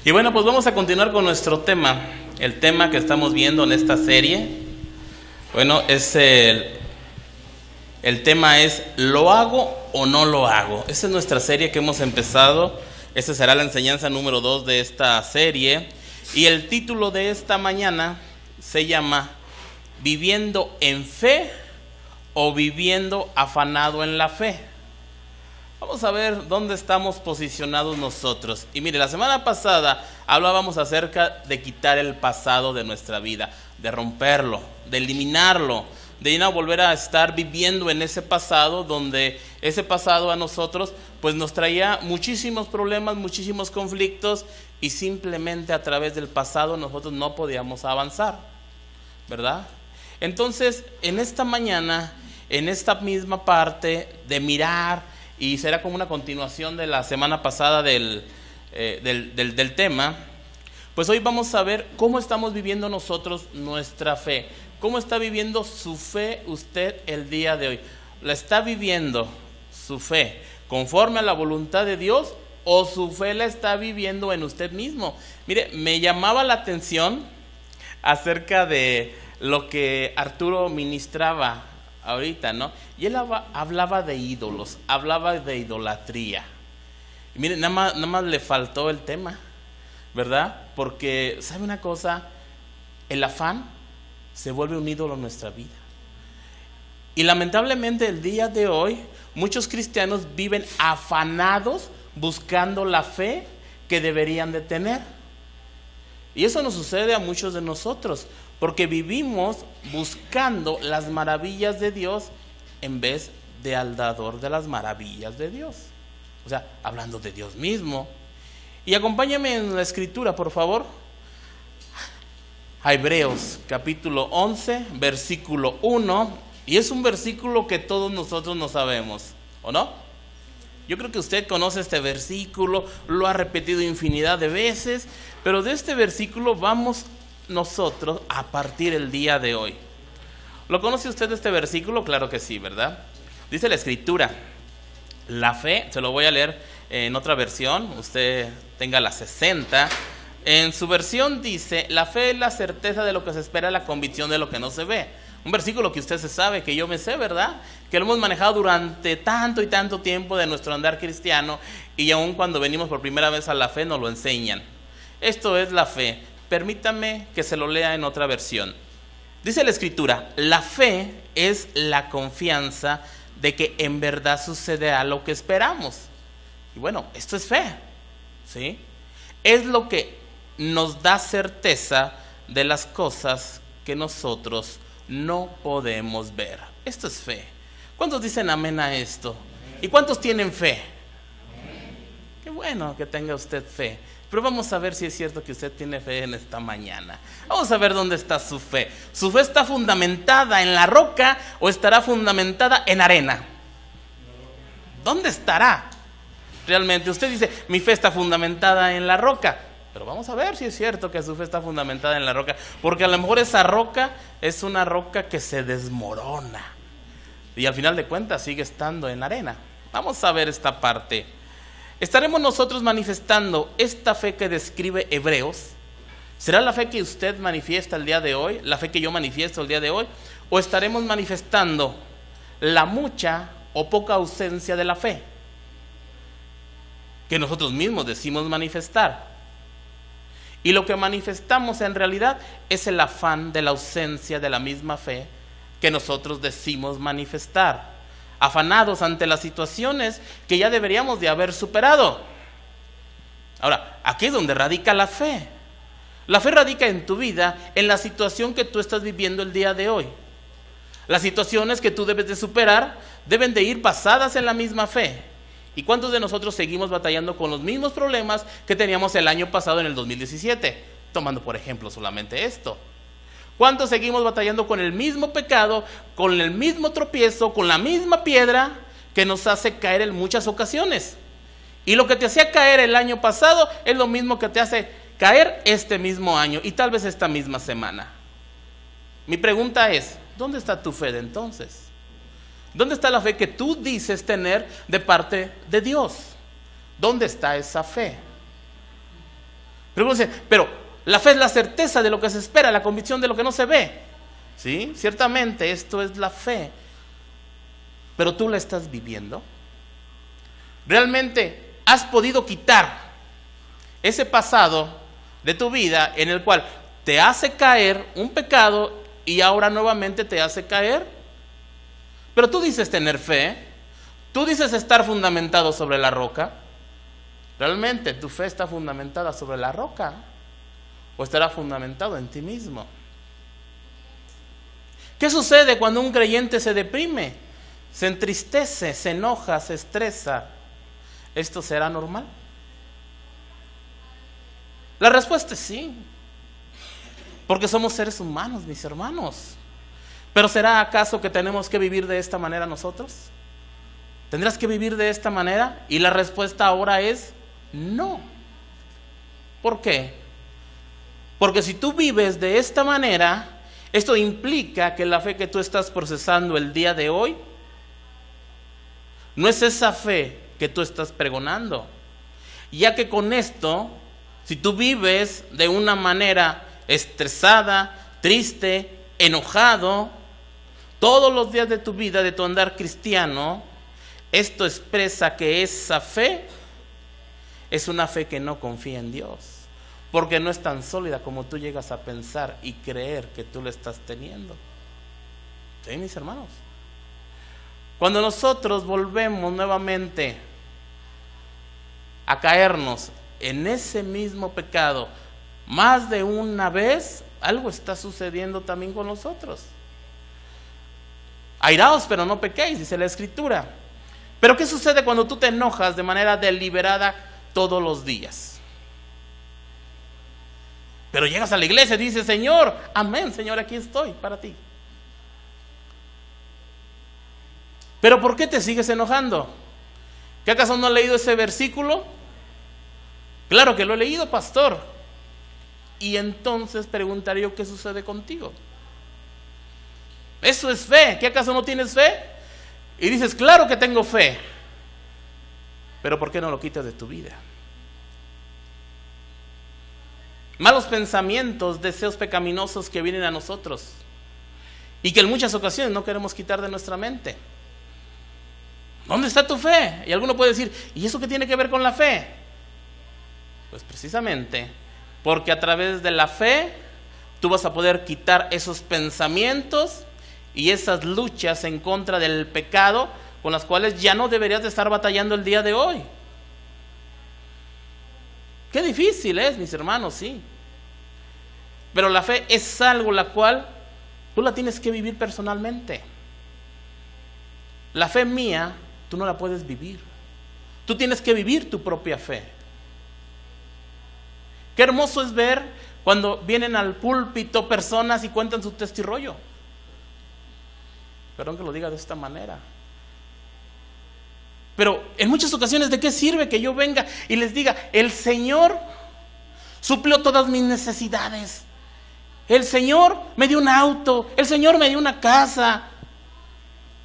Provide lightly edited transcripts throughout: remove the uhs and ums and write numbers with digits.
Y bueno, pues vamos a continuar con nuestro tema. El tema que estamos viendo en esta serie, bueno, es el tema es ¿lo hago o no lo hago? Esa es nuestra serie que hemos empezado. Esta será la enseñanza número 2 de esta serie. Y el título de esta mañana se llama ¿Viviendo en fe o viviendo afanado en la fe? Vamos a ver dónde estamos posicionados nosotros. Y mire, la semana pasada hablábamos acerca de quitar el pasado de nuestra vida, de romperlo, de eliminarlo, de no volver a estar viviendo en ese pasado, donde ese pasado a nosotros pues nos traía muchísimos problemas, muchísimos conflictos, y simplemente a través del pasado nosotros no podíamos avanzar, ¿verdad? Entonces, en esta mañana, en esta misma parte de mirar, y será como una continuación de la semana pasada del tema, pues hoy vamos a ver cómo estamos viviendo nosotros nuestra fe. ¿Cómo está viviendo su fe usted el día de hoy? ¿La está viviendo su fe conforme a la voluntad de Dios o su fe la está viviendo en usted mismo? Mire, me llamaba la atención acerca de lo que Arturo ministraba ahorita, ¿no? Y él hablaba de ídolos, hablaba de idolatría. Y miren, nada más le faltó el tema, ¿verdad? Porque, ¿sabe una cosa? El afán se vuelve un ídolo en nuestra vida. Y lamentablemente el día de hoy, muchos cristianos viven afanados buscando la fe que deberían de tener. Y eso nos sucede a muchos de nosotros, porque vivimos buscando las maravillas de Dios en vez de al dador de las maravillas de Dios. O sea, hablando de Dios mismo. Y acompáñame en la escritura, por favor. A Hebreos capítulo 11, versículo 1. Y es un versículo que todos nosotros no sabemos, ¿o no? Yo creo que usted conoce este versículo, lo ha repetido infinidad de veces, pero de este versículo vamos nosotros a partir el día de hoy. ¿Lo conoce usted este versículo? Claro que sí, ¿verdad? Dice la escritura, la fe, se lo voy a leer en otra versión, usted tenga la 60. En su versión dice, la fe es la certeza de lo que se espera, la convicción de lo que no se ve. Un versículo que usted se sabe, que yo me sé, ¿verdad? Que lo hemos manejado durante tanto y tanto tiempo de nuestro andar cristiano, y aún cuando venimos por primera vez a la fe nos lo enseñan. Esto es la fe. Permítame que se lo lea en otra versión. Dice la escritura, la fe es la confianza de que en verdad sucederá lo que esperamos. Y bueno, esto es fe, ¿sí? Es lo que nos da certeza de las cosas que nosotros no podemos ver. Esto es fe. ¿Cuántos dicen amén a esto? ¿Y cuántos tienen fe? Qué bueno que tenga usted fe. Pero vamos a ver si es cierto que usted tiene fe en esta mañana. Vamos a ver dónde está su fe. ¿Su fe está fundamentada en la roca o estará fundamentada en arena? ¿Dónde estará? Realmente usted dice, mi fe está fundamentada en la roca. Pero vamos a ver si es cierto que su fe está fundamentada en la roca. Porque a lo mejor esa roca es una roca que se desmorona. Y al final de cuentas sigue estando en arena. Vamos a ver esta parte. ¿Estaremos nosotros manifestando esta fe que describe Hebreos? ¿Será la fe que usted manifiesta el día de hoy? ¿La fe que yo manifiesto el día de hoy? ¿O estaremos manifestando la mucha o poca ausencia de la fe que nosotros mismos decimos manifestar? Y lo que manifestamos en realidad es el afán de la ausencia de la misma fe que nosotros decimos manifestar. Afanados ante las situaciones que ya deberíamos de haber superado. Ahora, aquí es donde radica la fe. La fe radica en tu vida, en la situación que tú estás viviendo el día de hoy. Las situaciones que tú debes de superar deben de ir basadas en la misma fe. ¿Y cuántos de nosotros seguimos batallando con los mismos problemas que teníamos el año pasado en el 2017? Tomando por ejemplo solamente esto. ¿Cuántos seguimos batallando con el mismo pecado, con el mismo tropiezo, con la misma piedra que nos hace caer en muchas ocasiones? Y lo que te hacía caer el año pasado es lo mismo que te hace caer este mismo año y tal vez esta misma semana. Mi pregunta es, ¿dónde está tu fe de entonces? ¿Dónde está la fe que tú dices tener de parte de Dios? ¿Dónde está esa fe? Pero la fe es la certeza de lo que se espera, la convicción de lo que no se ve. ¿Sí? Ciertamente esto es la fe. Pero tú la estás viviendo. ¿Realmente has podido quitar ese pasado de tu vida en el cual te hace caer un pecado y ahora nuevamente te hace caer? Pero tú dices tener fe, tú dices estar fundamentado sobre la roca. ¿Realmente tu fe está fundamentada sobre la roca? ¿O estará fundamentado en ti mismo? ¿Qué sucede cuando un creyente se deprime, se entristece, se enoja, se estresa? ¿Esto será normal? La respuesta es sí, porque somos seres humanos, mis hermanos. ¿Pero será acaso que tenemos que vivir de esta manera nosotros? ¿Tendrás que vivir de esta manera? Y la respuesta ahora es no. ¿Por qué? Porque si tú vives de esta manera, esto implica que la fe que tú estás procesando el día de hoy no es esa fe que tú estás pregonando. Ya que con esto, si tú vives de una manera estresada, triste, enojado, todos los días de tu vida, de tu andar cristiano, esto expresa que esa fe es una fe que no confía en Dios, porque no es tan sólida como tú llegas a pensar y creer que tú lo estás teniendo. ¿Sí, mis hermanos? Cuando nosotros volvemos nuevamente a caernos en ese mismo pecado más de una vez, algo está sucediendo también con nosotros. Airaos, pero no pequéis, dice la Escritura. Pero ¿qué sucede cuando tú te enojas de manera deliberada todos los días? Pero llegas a la iglesia y dices: Señor, amén, Señor, aquí estoy para ti. ¿Pero por qué te sigues enojando? ¿Qué acaso no has leído ese versículo? Claro que lo he leído, pastor. Y entonces preguntaría yo: ¿qué sucede contigo? Eso es fe. ¿Qué acaso no tienes fe? Y dices: claro que tengo fe. Pero ¿por qué no lo quitas de tu vida? Malos pensamientos, deseos pecaminosos que vienen a nosotros y que en muchas ocasiones no queremos quitar de nuestra mente. ¿Dónde está tu fe? Y alguno puede decir: ¿y eso qué tiene que ver con la fe? Pues precisamente porque a través de la fe tú vas a poder quitar esos pensamientos y esas luchas en contra del pecado con las cuales ya no deberías de estar batallando el día de hoy. Qué difícil es, mis hermanos, sí. Pero la fe es algo la cual tú la tienes que vivir personalmente. La fe mía, tú no la puedes vivir. Tú tienes que vivir tu propia fe. Qué hermoso es ver cuando vienen al púlpito personas y cuentan su testirollo. Perdón que lo diga de esta manera. Pero en muchas ocasiones, ¿de qué sirve que yo venga y les diga: el Señor suplió todas mis necesidades, el Señor me dio un auto, el Señor me dio una casa?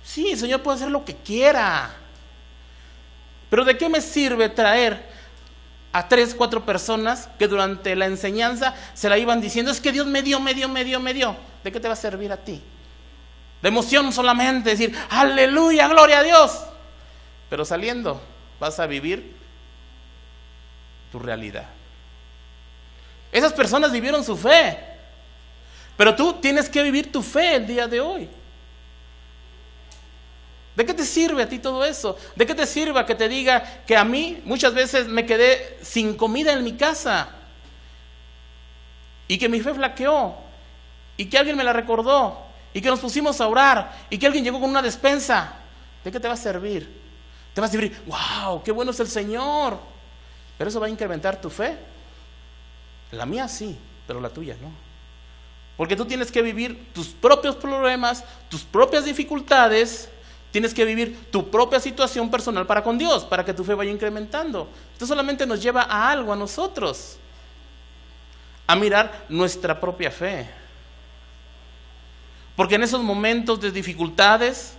Sí, el Señor puede hacer lo que quiera, pero ¿de qué me sirve traer a 3, 4 personas que durante la enseñanza se la iban diciendo: es que Dios me dio? ¿De qué te va a servir a ti? De emoción solamente, decir aleluya, gloria a Dios. Pero saliendo vas a vivir tu realidad. Esas personas vivieron su fe, pero tú tienes que vivir tu fe el día de hoy. ¿De qué te sirve a ti todo eso? ¿De qué te sirve que te diga que a mí muchas veces me quedé sin comida en mi casa y que mi fe flaqueó y que alguien me la recordó y que nos pusimos a orar y que alguien llegó con una despensa? ¿De qué te va a servir? Te vas a decir: wow, qué bueno es el Señor. ¿Pero eso va a incrementar tu fe? La mía sí, pero la tuya no. Porque tú tienes que vivir tus propios problemas, tus propias dificultades. Tienes que vivir tu propia situación personal para con Dios, para que tu fe vaya incrementando. Esto solamente nos lleva a algo, a nosotros, a mirar nuestra propia fe. Porque en esos momentos de dificultades,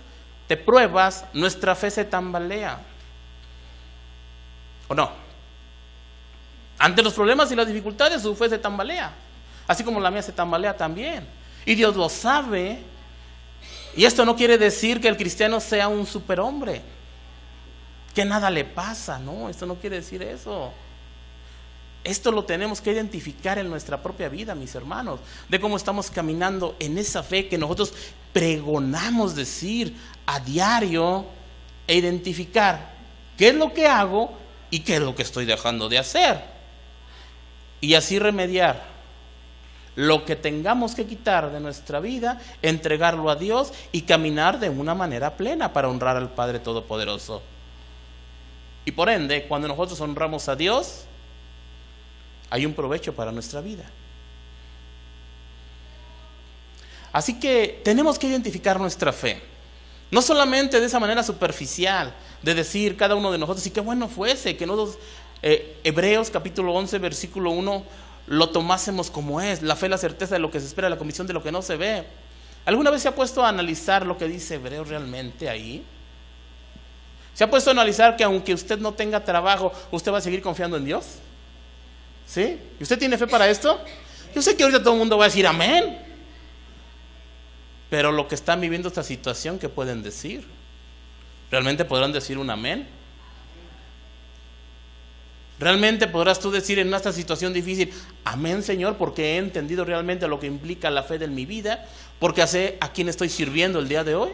de pruebas, nuestra fe se tambalea. ¿O no? Ante los problemas y las dificultades su fe se tambalea, así como la mía se tambalea también. Y Dios lo sabe. Y esto no quiere decir que el cristiano sea un superhombre, que nada le pasa. No, esto no quiere decir eso. Esto lo tenemos que identificar en nuestra propia vida, mis hermanos, de cómo estamos caminando en esa fe que nosotros pregonamos decir a diario, e identificar qué es lo que hago y qué es lo que estoy dejando de hacer, y así remediar lo que tengamos que quitar de nuestra vida, entregarlo a Dios y caminar de una manera plena para honrar al Padre Todopoderoso. Y por ende, cuando nosotros honramos a Dios, hay un provecho para nuestra vida. Así que tenemos que identificar nuestra fe, no solamente de esa manera superficial, de decir cada uno de nosotros, y qué bueno fuese que nosotros, Hebreos capítulo 11 versículo 1, lo tomásemos como es: la fe, la certeza de lo que se espera, la convicción de lo que no se ve. ¿Alguna vez se ha puesto a analizar lo que dice Hebreos realmente ahí? ¿Se ha puesto a analizar que aunque usted no tenga trabajo, usted va a seguir confiando en Dios? ¿Sí? ¿Y usted tiene fe para esto? Yo sé que ahorita todo el mundo va a decir amén, pero lo que están viviendo esta situación, ¿qué pueden decir? ¿Realmente podrán decir un amén? ¿Realmente podrás tú decir en esta situación difícil, amén, Señor, porque he entendido realmente lo que implica la fe en mi vida, porque sé a quién estoy sirviendo el día de hoy?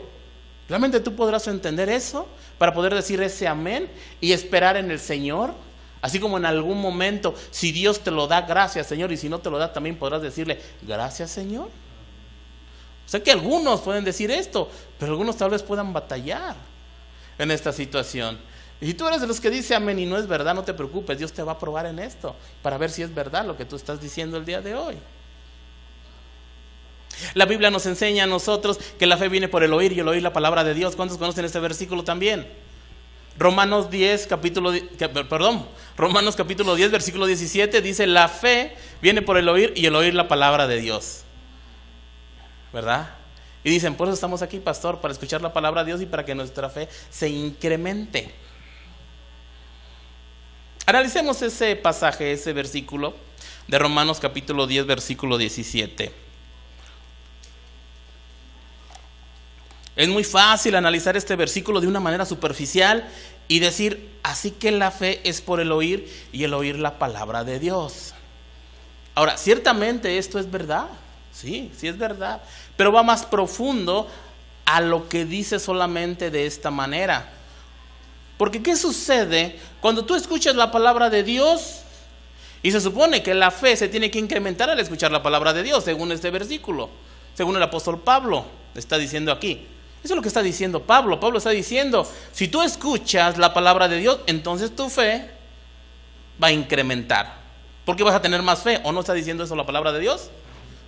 ¿Realmente tú podrás entender eso para poder decir ese amén y esperar en el Señor? Así como en algún momento, si Dios te lo da, gracias, Señor, y si no te lo da, también podrás decirle, gracias, Señor. Sé que algunos pueden decir esto, pero algunos tal vez puedan batallar en esta situación. Y si tú eres de los que dice amén y no es verdad, no te preocupes, Dios te va a probar en esto para ver si es verdad lo que tú estás diciendo el día de hoy. La Biblia nos enseña a nosotros que la fe viene por el oír y el oír la palabra de Dios. ¿Cuántos conocen este versículo también? Romanos capítulo 10 versículo 17 dice: la fe viene por el oír y el oír la palabra de Dios, ¿verdad? Y dicen, por eso estamos aquí, pastor, para escuchar la palabra de Dios y para que nuestra fe se incremente. Analicemos ese pasaje, ese versículo de Romanos capítulo 10 versículo 17. Es muy fácil analizar este versículo de una manera superficial y decir, así que la fe es por el oír y el oír la palabra de Dios. Ahora, ciertamente esto es verdad, sí es verdad, pero va más profundo a lo que dice solamente de esta manera. Porque ¿qué sucede cuando tú escuchas la palabra de Dios? Y se supone que la fe se tiene que incrementar al escuchar la palabra de Dios, según este versículo, según el apóstol Pablo está diciendo aquí. Eso es lo que está diciendo Pablo. Pablo está diciendo, si tú escuchas la palabra de Dios, entonces tu fe va a incrementar, porque vas a tener más fe. ¿O no está diciendo eso la palabra de Dios?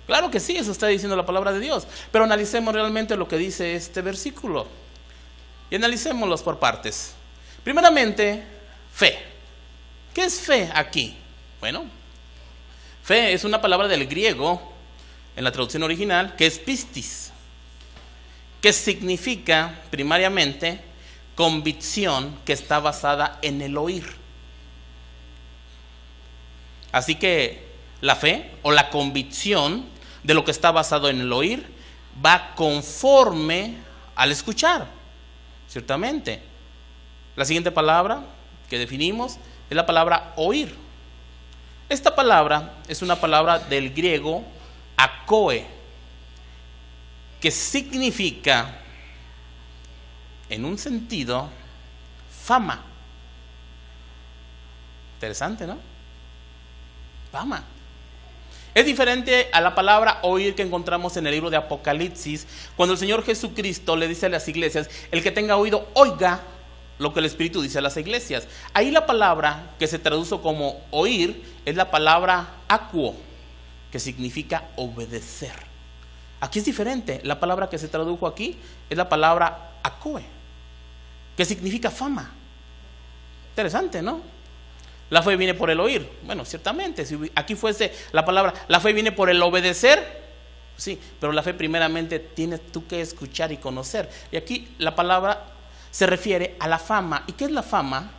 Claro que sí, eso está diciendo la palabra de Dios. Pero analicemos realmente lo que dice este versículo y analicémoslos por partes. Primeramente, fe. ¿Qué es fe aquí? Bueno, fe es una palabra del griego en la traducción original que es pistis, que significa primariamente convicción que está basada en el oír. Así que la fe o la convicción de lo que está basado en el oír va conforme al escuchar, ciertamente. La siguiente palabra que definimos es la palabra oír. Esta palabra es una palabra del griego akoe, que significa, en un sentido, fama. Interesante, ¿no? Fama. Es diferente a la palabra oír que encontramos en el libro de Apocalipsis, cuando el Señor Jesucristo le dice a las iglesias, el que tenga oído, oiga lo que el Espíritu dice a las iglesias. Ahí la palabra que se traduce como oír es la palabra acuo, que significa obedecer. Aquí es diferente. La palabra que se tradujo aquí es la palabra akoe, que significa fama. Interesante, ¿no? La fe viene por el oír. Bueno, ciertamente, si aquí fuese la palabra, la fe viene por el obedecer, sí, pero la fe primeramente tienes tú que escuchar y conocer. Y aquí la palabra se refiere a la fama. ¿Y qué es la fama?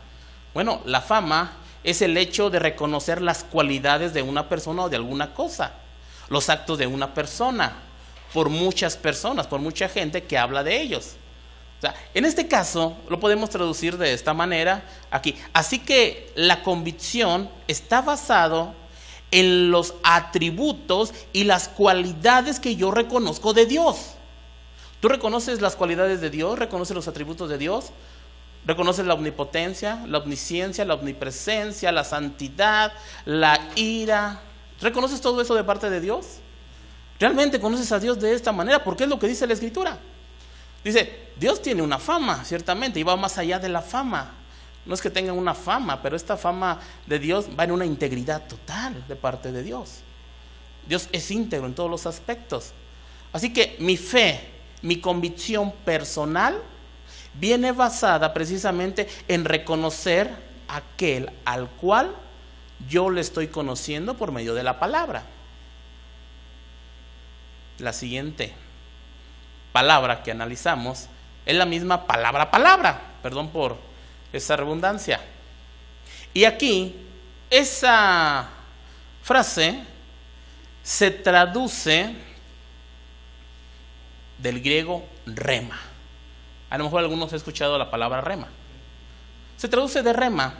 Bueno, la fama es el hecho de reconocer las cualidades de una persona o de alguna cosa, los actos de una persona, por muchas personas, por mucha gente que habla de ellos. O sea, en este caso lo podemos traducir de esta manera aquí. Así que la convicción está basado en los atributos y las cualidades que yo reconozco de Dios. ¿Tú reconoces las cualidades de Dios? ¿Reconoces los atributos de Dios? ¿Reconoces la omnipotencia, la omnisciencia, la omnipresencia, la santidad, la ira? ¿Reconoces todo eso de parte de Dios? ¿Realmente conoces a Dios de esta manera? Porque es lo que dice la Escritura. Dice, Dios tiene una fama, ciertamente, y va más allá de la fama. No es que tenga una fama, pero esta fama de Dios va en una integridad total de parte de Dios. Dios es íntegro en todos los aspectos. Así que mi fe, mi convicción personal viene basada precisamente en reconocer aquel al cual yo le estoy conociendo por medio de la palabra. La siguiente palabra que analizamos es la misma palabra, perdón por esa redundancia. Y aquí esa frase se traduce del griego rema. A lo mejor algunos han escuchado la palabra rema. Se traduce de rema.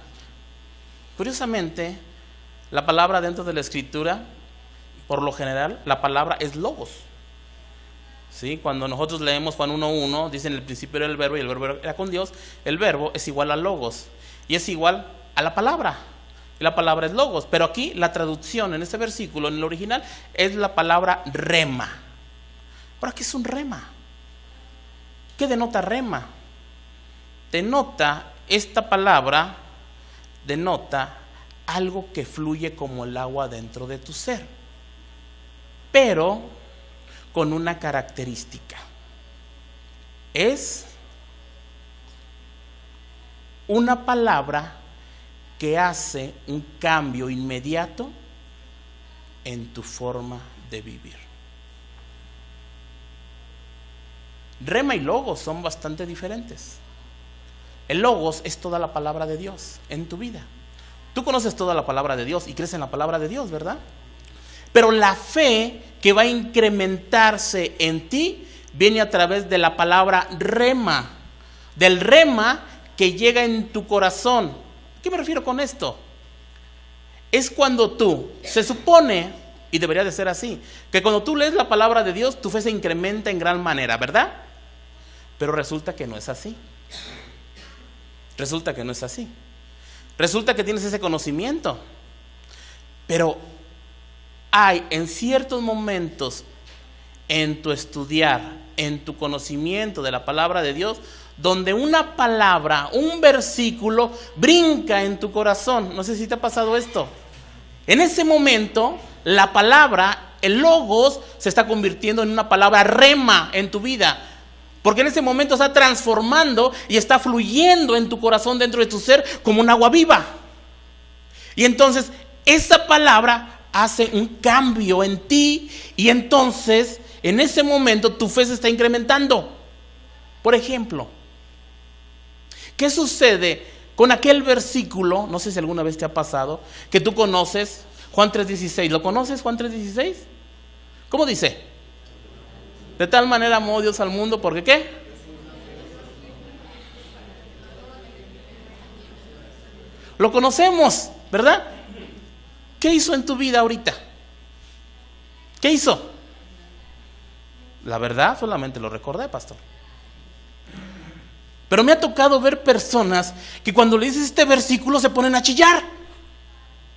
Curiosamente, la palabra dentro de la Escritura, por lo general, la palabra es logos. ¿Sí? Cuando nosotros leemos Juan 1:1, dice en el principio era el verbo y el verbo era con Dios. El verbo es igual a logos y es igual a la palabra. Y la palabra es logos. Pero aquí la traducción en este versículo, en el original, es la palabra rema. Ahora, ¿qué es un rema? ¿Qué denota rema? Esta palabra denota algo que fluye como el agua dentro de tu ser, pero con una característica. Es una palabra que hace un cambio inmediato en tu forma de vivir. Rema y logos son bastante diferentes. El logos es toda la palabra de Dios en tu vida. Tú conoces toda la palabra de Dios y crees en la palabra de Dios, ¿verdad? Pero la fe que va a incrementarse en ti viene a través de la palabra rema, del rema que llega en tu corazón. ¿A qué me refiero con esto? Es cuando tú, se supone, y debería de ser así, que cuando tú lees la palabra de Dios, tu fe se incrementa en gran manera, ¿verdad? Pero resulta que no es así. Resulta que no es así. Resulta que tienes ese conocimiento, pero hay en ciertos momentos en tu estudiar, en tu conocimiento de la palabra de Dios, donde una palabra, un versículo brinca en tu corazón. No sé si te ha pasado esto. En ese momento, la palabra, el logos, se está convirtiendo en una palabra rema en tu vida. Porque en ese momento está transformando y está fluyendo en tu corazón, dentro de tu ser, como un agua viva. Y entonces, esa palabra hace un cambio en ti. Y entonces, en ese momento, tu fe se está incrementando. Por ejemplo, ¿qué sucede con aquel versículo? No sé si alguna vez te ha pasado, que tú conoces, Juan 3:16. ¿Lo conoces, Juan 3:16? ¿Cómo dice? De tal manera amó Dios al mundo, ¿porque qué? Lo conocemos, ¿verdad? ¿Qué hizo en tu vida ahorita? ¿Qué hizo? La verdad, solamente lo recordé, pastor. Pero me ha tocado ver personas que cuando le dices este versículo se ponen a chillar.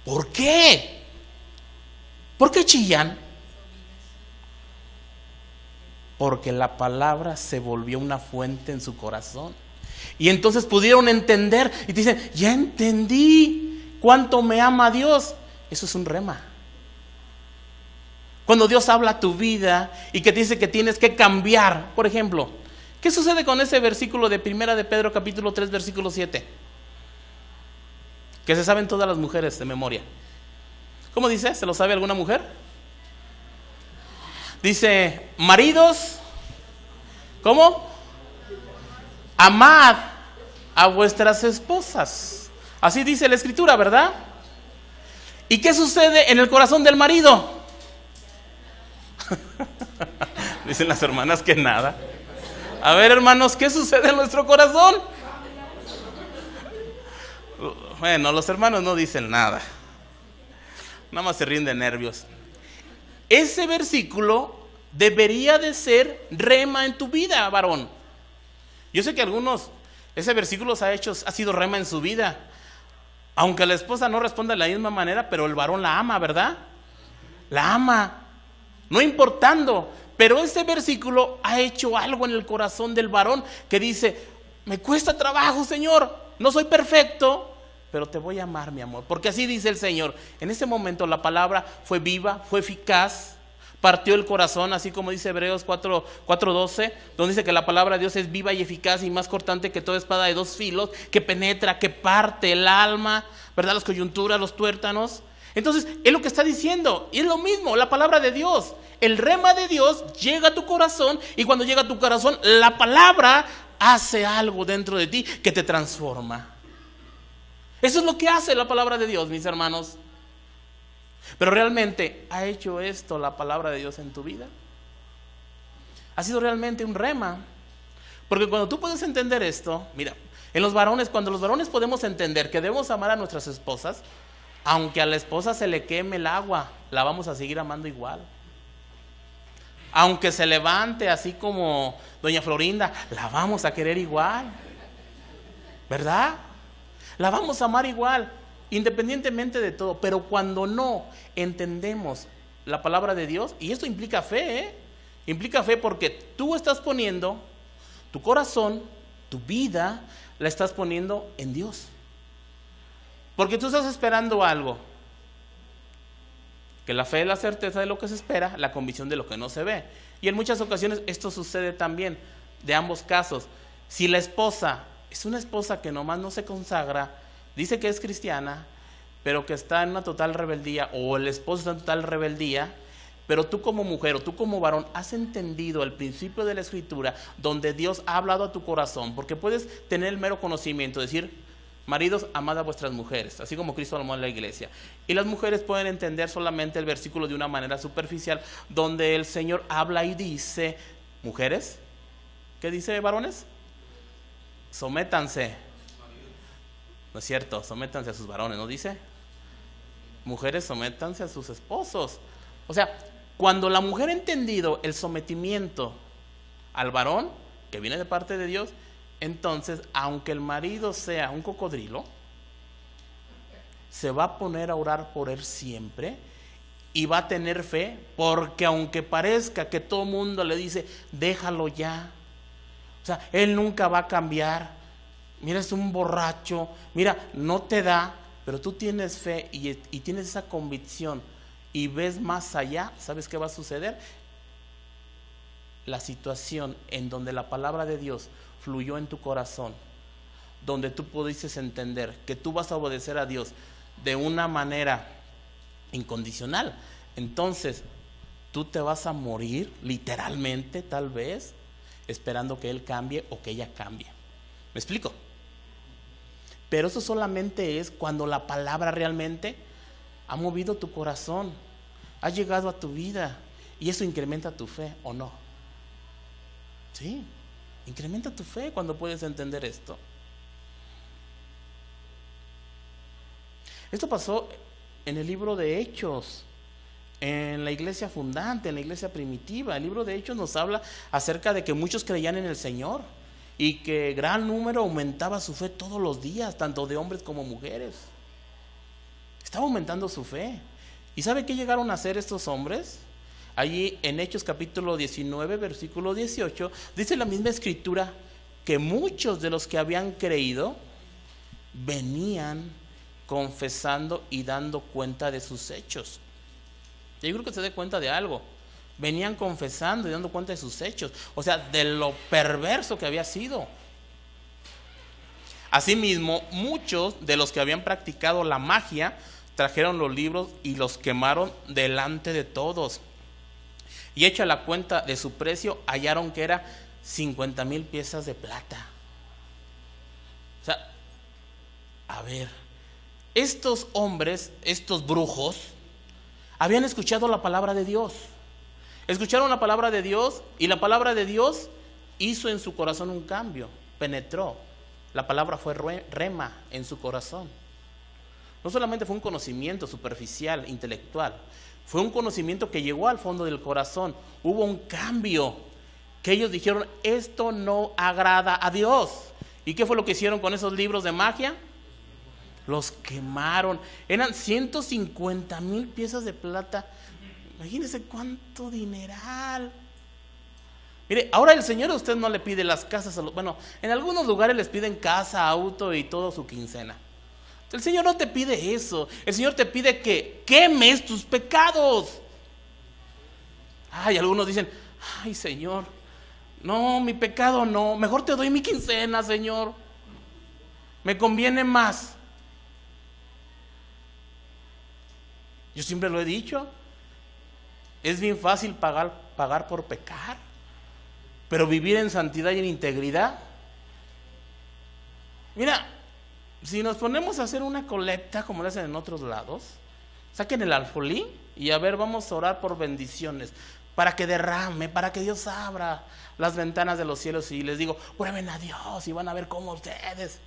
¿Por qué? ¿Por qué chillan? Porque la palabra se volvió una fuente en su corazón. Y entonces pudieron entender y te dicen, ya entendí cuánto me ama Dios. Eso es un rema. Cuando Dios habla a tu vida y que te dice que tienes que cambiar, por ejemplo, ¿qué sucede con ese versículo de 1 de Pedro capítulo 3 versículo 7? Que se saben todas las mujeres de memoria. ¿Cómo dice? ¿Se lo sabe alguna mujer? Dice, maridos, ¿cómo? Amad a vuestras esposas, Así dice la Escritura, ¿verdad? ¿Y qué sucede en el corazón del marido? Dicen las hermanas que nada. A ver, hermanos, ¿qué sucede en nuestro corazón? Bueno, los hermanos no dicen nada. Nada más se ríen de nervios. Ese versículo debería de ser rema en tu vida, varón. Yo sé que algunos, ese versículo ha sido rema en su vida. Aunque la esposa no responda de la misma manera, pero el varón la ama, ¿verdad? La ama, no importando. Pero ese versículo ha hecho algo en el corazón del varón que dice: me cuesta trabajo, Señor, no soy perfecto, pero te voy a amar, mi amor. Porque así dice el Señor. En ese momento la palabra fue viva, fue eficaz, partió el corazón, así como dice Hebreos 4:12, donde dice que la palabra de Dios es viva y eficaz y más cortante que toda espada de dos filos, que penetra, que parte el alma, ¿verdad? Las coyunturas, los tuétanos. Entonces, es lo que está diciendo, y es lo mismo, la palabra de Dios. El rema de Dios llega a tu corazón, y cuando llega a tu corazón, la palabra hace algo dentro de ti que te transforma. Eso es lo que hace la palabra de Dios, mis hermanos. Pero realmente, ¿ha hecho esto la palabra de Dios en tu vida? Ha sido realmente un rema. Porque cuando tú puedes entender esto, mira, en los varones, cuando los varones podemos entender que debemos amar a nuestras esposas, aunque a la esposa se le queme el agua, la vamos a seguir amando igual. Aunque se levante así como doña Florinda, la vamos a querer igual, ¿verdad? La vamos a amar igual, independientemente de todo. Pero cuando no entendemos la palabra de Dios, y esto implica fe, implica fe, porque tú estás poniendo tu corazón, tu vida, la estás poniendo en Dios. Porque tú estás esperando algo. Que la fe es la certeza de lo que se espera, la convicción de lo que no se ve. Y en muchas ocasiones esto sucede también, de ambos casos. Si la esposa es una esposa que nomás no se consagra, dice que es cristiana, pero que está en una total rebeldía, o el esposo está en total rebeldía, pero tú como mujer o tú como varón has entendido el principio de la Escritura, donde Dios ha hablado a tu corazón, porque puedes tener el mero conocimiento, decir: maridos, amad a vuestras mujeres, así como Cristo amó a la iglesia. Y las mujeres pueden entender solamente el versículo de una manera superficial, donde el Señor habla y dice: mujeres, ¿qué dice, varones? Sométanse. No es cierto, sométanse a sus varones, ¿no dice? Mujeres, sométanse a sus esposos. O sea, cuando la mujer ha entendido el sometimiento al varón, que viene de parte de Dios, entonces, aunque el marido sea un cocodrilo, se va a poner a orar por él siempre y va a tener fe, porque aunque parezca que todo el mundo le dice: déjalo ya, o sea, él nunca va a cambiar, mira, es un borracho, mira, no te da, pero tú tienes fe y tienes esa convicción y ves más allá. ¿Sabes qué va a suceder? La situación en donde la palabra de Dios fluyó en tu corazón, donde tú pudiste entender que tú vas a obedecer a Dios de una manera incondicional, entonces tú te vas a morir literalmente, tal vez, esperando que Él cambie o que ella cambie. ¿Me explico? Pero eso solamente es cuando la palabra realmente ha movido tu corazón, ha llegado a tu vida, y eso incrementa tu fe, ¿o no? Sí, incrementa tu fe cuando puedes entender esto. Esto pasó en el libro de Hechos, en la iglesia fundante, en la iglesia primitiva. El libro de Hechos nos habla acerca de que muchos creían en el Señor y que gran número aumentaba su fe todos los días, tanto de hombres como mujeres. Estaba aumentando su fe. ¿Y sabe qué llegaron a hacer estos hombres? Allí en Hechos capítulo 19, versículo 18, dice la misma Escritura que muchos de los que habían creído venían confesando y dando cuenta de sus hechos. Yo creo que se dé cuenta de algo. Venían confesando y dando cuenta de sus hechos, o sea, de lo perverso que había sido. Asimismo, muchos de los que habían practicado la magia trajeron los libros y los quemaron delante de todos. Y hecha la cuenta de su precio, hallaron que era 50,000 piezas de plata. O sea, a ver, estos hombres, estos brujos, habían escuchado la palabra de Dios. Escucharon la palabra de Dios y la palabra de Dios hizo en su corazón un cambio, penetró. La palabra fue rema en su corazón. No solamente fue un conocimiento superficial, intelectual, fue un conocimiento que llegó al fondo del corazón. Hubo un cambio que ellos dijeron, esto no agrada a Dios. ¿Y qué fue lo que hicieron con esos libros de magia? Los quemaron. Eran 150,000 piezas de plata. Imagínense cuánto dineral. Mire, ahora el Señor a usted no le pide las casas. Bueno, en algunos lugares les piden casa, auto y todo su quincena. El Señor no te pide eso. El Señor te pide que quemes tus pecados. Ay, algunos dicen, ay, Señor, no, mi pecado no. Mejor te doy mi quincena, Señor. Me conviene más. Yo siempre lo he dicho. Es bien fácil pagar por pecar. Pero vivir en santidad y en integridad. Mira, si nos ponemos a hacer una colecta como lo hacen en otros lados, saquen el alfolí y a ver, vamos a orar por bendiciones, para que derrame, para que Dios abra las ventanas de los cielos. Y les digo, prueben a Dios y van a ver cómo ustedes.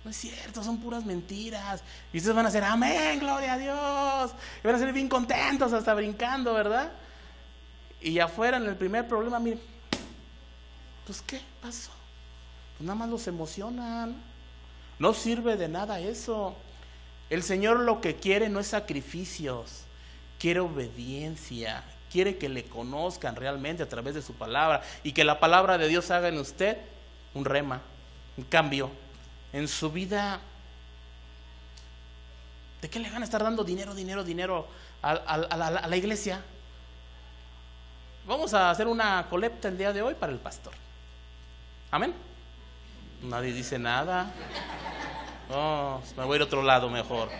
No es cierto, son puras mentiras. Y ustedes van a decir, amén, gloria a Dios. Y van a ser bien contentos, hasta brincando, ¿verdad? Y afuera en el primer problema, miren, pues ¿qué pasó? Pues nada más los emocionan. No sirve de nada eso. El Señor lo que quiere no es sacrificios, quiere obediencia, quiere que le conozcan realmente a través de su palabra y que la palabra de Dios haga en usted un rema, un cambio en su vida. ¿De qué le van a estar dando dinero a la iglesia? Vamos a hacer una colecta el día de hoy para el pastor. Amén. Nadie dice nada. No, me voy a ir a otro lado mejor.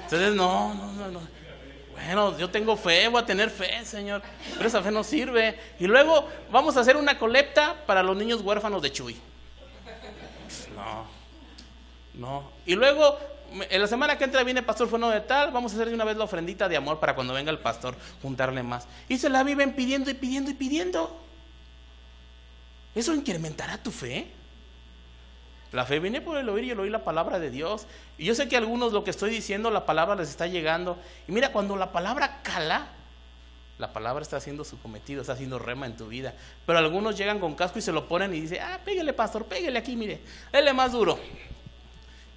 Entonces no. Bueno, yo tengo fe, voy a tener fe, Señor, pero esa fe no sirve. Y luego vamos a hacer una colecta para los niños huérfanos de Chuy. No. Y luego en la semana que entra viene el pastor fulano de tal, vamos a hacer de una vez la ofrendita de amor para cuando venga el pastor juntarle más. Y se la viven pidiendo y pidiendo. ¿Eso incrementará tu fe? La fe viene por el oír y el oír la palabra de Dios. Y yo sé que a algunos lo que estoy diciendo, la palabra les está llegando. Y mira, cuando la palabra cala, la palabra está haciendo su cometido, está haciendo rema en tu vida. Pero algunos llegan con casco y se lo ponen y dicen, pégale, pastor, pégale aquí, mire, dele más duro.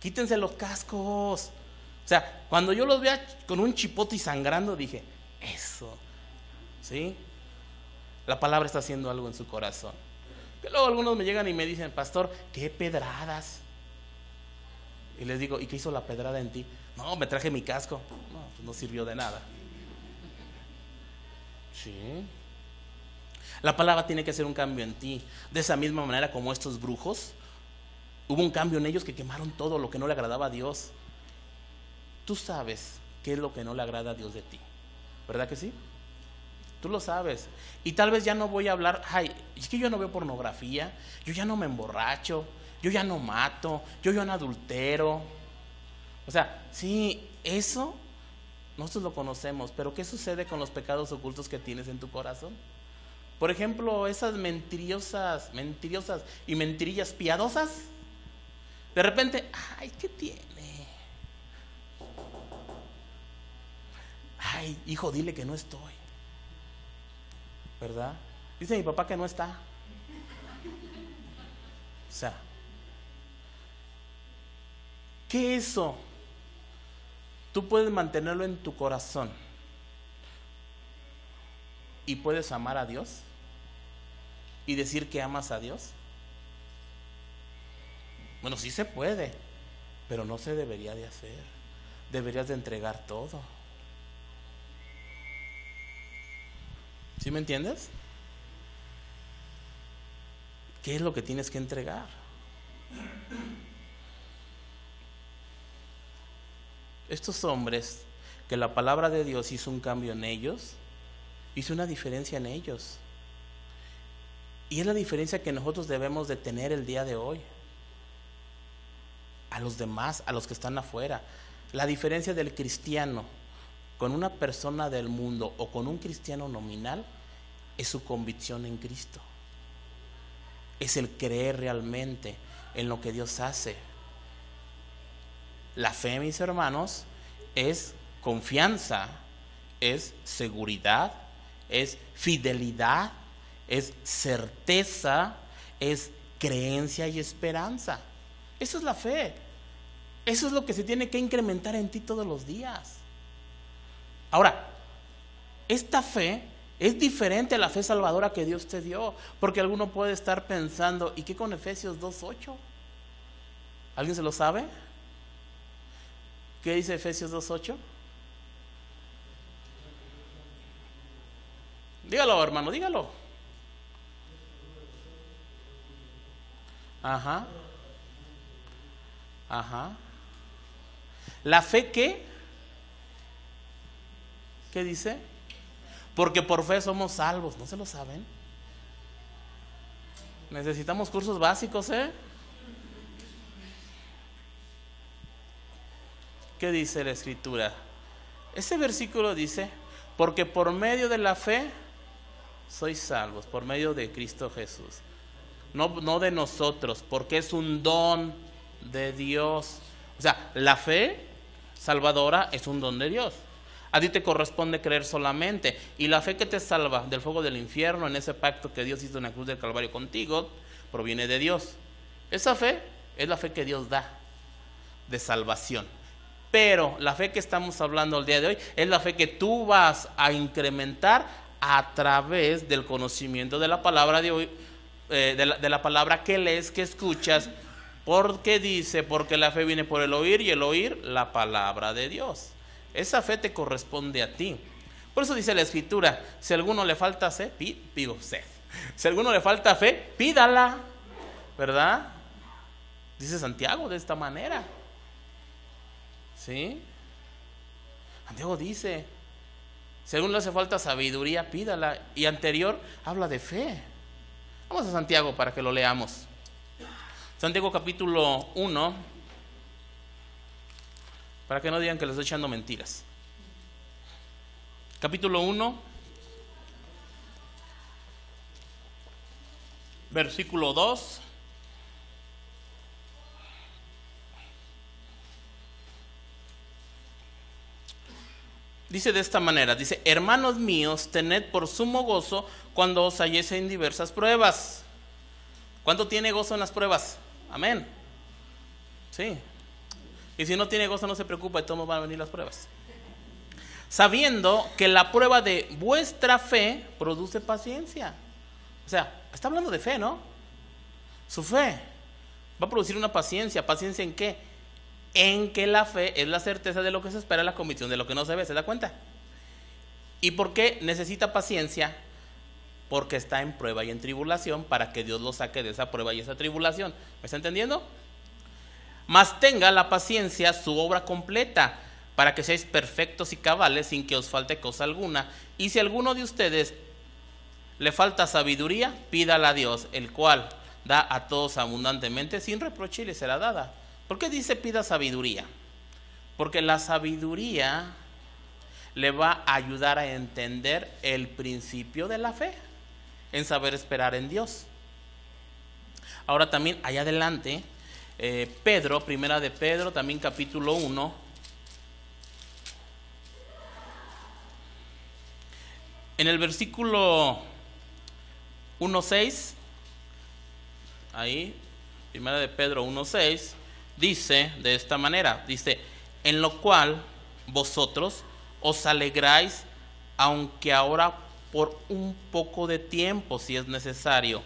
Quítense los cascos. O sea, cuando yo los vea con un chipote y sangrando, dije, eso, ¿sí? La palabra está haciendo algo en su corazón. Que luego algunos me llegan y me dicen, pastor, qué pedradas. Y les digo, ¿y qué hizo la pedrada en ti? No, me traje mi casco. No, pues no sirvió de nada. Sí. La palabra tiene que hacer un cambio en ti. De esa misma manera como estos brujos, hubo un cambio en ellos que quemaron todo lo que no le agradaba a Dios. Tú sabes qué es lo que no le agrada a Dios de ti, ¿verdad que sí? Tú lo sabes. Y tal vez ya no voy a hablar, es que yo no veo pornografía, yo ya no me emborracho, yo ya no mato, yo ya no adultero. O sea, sí, eso nosotros lo conocemos, pero ¿qué sucede con los pecados ocultos que tienes en tu corazón? Por ejemplo, esas mentirosas y mentirillas piadosas. De repente, ¿qué tiene? Hijo, dile que no estoy. ¿Verdad? Dice mi papá que no está. O sea, ¿qué eso? Tú puedes mantenerlo en tu corazón y puedes amar a Dios y decir que amas a Dios. Bueno, sí se puede, pero no se debería de hacer. Deberías de entregar todo. ¿Sí me entiendes? ¿Qué es lo que tienes que entregar? Estos hombres, que la palabra de Dios hizo un cambio en ellos, hizo una diferencia en ellos. Y es la diferencia que nosotros debemos de tener el día de hoy. A los demás, a los que están afuera. La diferencia del cristiano con una persona del mundo o con un cristiano nominal es su convicción en Cristo. Es el creer realmente en lo que Dios hace. La fe, mis hermanos, es confianza, es seguridad, es fidelidad, es certeza, es creencia y esperanza. Eso es la fe. Eso es lo que se tiene que incrementar en ti todos los días. Ahora, esta fe es diferente a la fe salvadora que Dios te dio, porque alguno puede estar pensando, ¿y qué con Efesios 2:8? ¿Alguien se lo sabe? ¿Qué dice Efesios 2:8? Dígalo, hermano, dígalo. Ajá. ¿La fe qué? ¿Qué dice? Porque por fe somos salvos. ¿No se lo saben? Necesitamos cursos básicos, ¿eh? ¿Qué dice la Escritura? Ese versículo dice, porque por medio de la fe sois salvos, por medio de Cristo Jesús. No de nosotros, porque es un don de Dios. O sea, la fe salvadora es un don de Dios. A ti te corresponde creer solamente. Y la fe que te salva del fuego del infierno, en ese pacto que Dios hizo en la cruz del Calvario contigo, proviene de Dios. Esa fe es la fe que Dios da de salvación. Pero la fe que estamos hablando el día de hoy es la fe que tú vas a incrementar a través del conocimiento de la palabra de hoy, de la palabra que lees, que escuchas, porque dice, porque la fe viene por el oír y el oír la palabra de Dios. Esa fe te corresponde a ti. Por eso dice la Escritura, si a alguno le falta sed, si a alguno le falta fe, pídala, ¿verdad? Dice Santiago de esta manera. ¿Sí? Santiago dice, si a alguno le hace falta sabiduría, pídala. Y anterior habla de fe. Vamos a Santiago para que lo leamos. Santiago capítulo 1, para que no digan que les estoy echando mentiras. Capítulo 1, versículo 2. Dice de esta manera, dice, hermanos míos, tened por sumo gozo cuando os halléis en diversas pruebas. ¿Cuánto tiene gozo en las pruebas? Amén. Sí. Y si no tiene gozo, no se preocupe, de todos van a venir las pruebas. Sabiendo que la prueba de vuestra fe produce paciencia. O sea, está hablando de fe, ¿no? Su fe va a producir una paciencia. ¿Paciencia en qué? En que la fe es la certeza de lo que se espera, la convicción de lo que no se ve. ¿Se da cuenta? ¿Y por qué necesita paciencia? Porque está en prueba y en tribulación, para que Dios lo saque de esa prueba y esa tribulación. ¿Me está entendiendo? Mas tenga la paciencia su obra completa, para que seáis perfectos y cabales, sin que os falte cosa alguna. Y si a alguno de ustedes le falta sabiduría, pídala a Dios, el cual da a todos abundantemente, sin reproche, y le será dada. ¿Por qué dice pida sabiduría? Porque la sabiduría le va a ayudar a entender el principio de la fe, en saber esperar en Dios. Ahora también allá adelante, Pedro, primera de Pedro, también capítulo 1, en el versículo 1:6, ahí, primera de Pedro 1:6, dice de esta manera, dice, en lo cual vosotros os alegráis, aunque ahora por un poco de tiempo, si es necesario,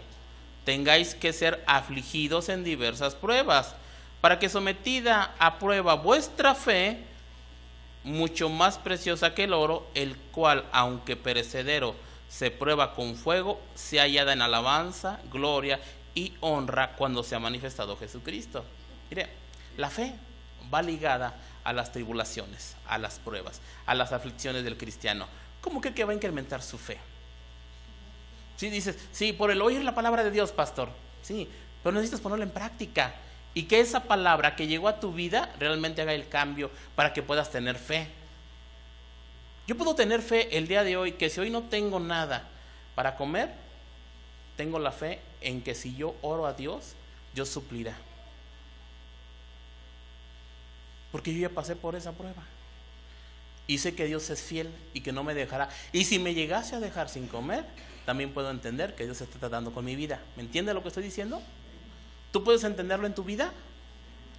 tengáis que ser afligidos en diversas pruebas, para que sometida a prueba vuestra fe, mucho más preciosa que el oro, el cual, aunque perecedero, se prueba con fuego, se hallada en alabanza, gloria y honra cuando se ha manifestado Jesucristo. Mire, la fe va ligada a las tribulaciones, a las pruebas, a las aflicciones del cristiano. ¿Cómo cree que va a incrementar su fe? Sí, dices, sí, por el oír la palabra de Dios, pastor. Sí, pero necesitas ponerla en práctica. y que esa palabra que llegó a tu vida realmente haga el cambio para que puedas tener fe. Yo puedo tener fe el día de hoy que si hoy no tengo nada para comer, tengo la fe en que si yo oro a Dios, Dios suplirá. Porque yo ya pasé por esa prueba y sé que Dios es fiel y que no me dejará. Y si me llegase a dejar sin comer, también puedo entender que Dios está tratando con mi vida. ¿Me entiendes lo que estoy diciendo? ¿Tú puedes entenderlo en tu vida?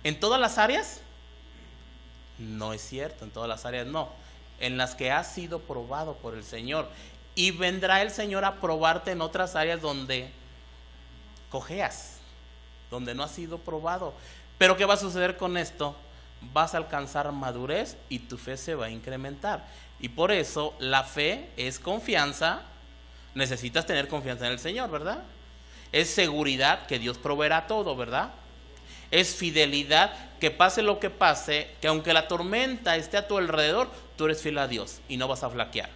¿En todas las áreas? No es cierto, en todas las áreas no. En las que has sido probado por el Señor. Y vendrá el Señor a probarte en otras áreas donde cojeas, donde no has sido probado. Pero ¿qué va a suceder con esto? Vas a alcanzar madurez y tu fe se va a incrementar. Y por eso la fe es confianza. Necesitas tener confianza en el Señor, ¿verdad? Es seguridad que Dios proveerá todo, ¿verdad? Es fidelidad que pase lo que pase, que aunque la tormenta esté a tu alrededor, tú eres fiel a Dios y no vas a flaquear.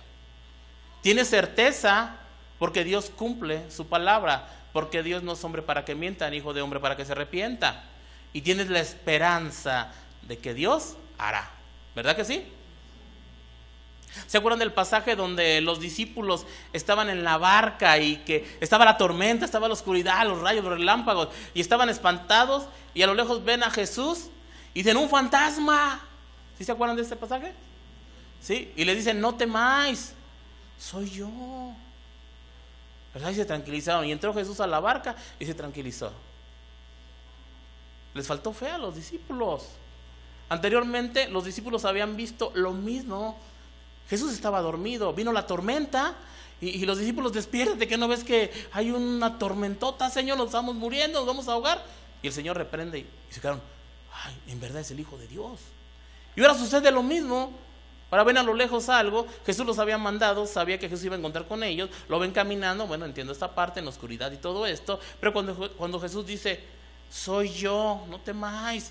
Tienes certeza porque Dios cumple su palabra, porque Dios no es hombre para que mienta, ni hijo de hombre para que se arrepienta. Y tienes la esperanza de que Dios hará, ¿verdad que sí? ¿Se acuerdan del pasaje donde los discípulos estaban en la barca y que estaba la tormenta, estaba la oscuridad, los rayos, los relámpagos, y estaban espantados y a lo lejos ven a Jesús y dicen: un fantasma? ¿Sí se acuerdan de este pasaje? ¿Sí? Y le dicen: no temáis, soy yo, ¿verdad? Y se tranquilizaron y entró Jesús a la barca y se tranquilizó. Les faltó fe a los discípulos. Anteriormente los discípulos habían visto lo mismo. Jesús estaba dormido, vino la tormenta y los discípulos: despiértate, ¿que no ves que hay una tormentota, Señor? Nos estamos muriendo, nos vamos a ahogar. Y el Señor reprende y se quedaron: ay, en verdad es el Hijo de Dios. Y ahora sucede lo mismo. Ahora ven a lo lejos algo, Jesús los había mandado, sabía que Jesús iba a encontrar con ellos, lo ven caminando. Bueno, entiendo esta parte en la oscuridad y todo esto, pero cuando Jesús dice: soy yo, no temáis,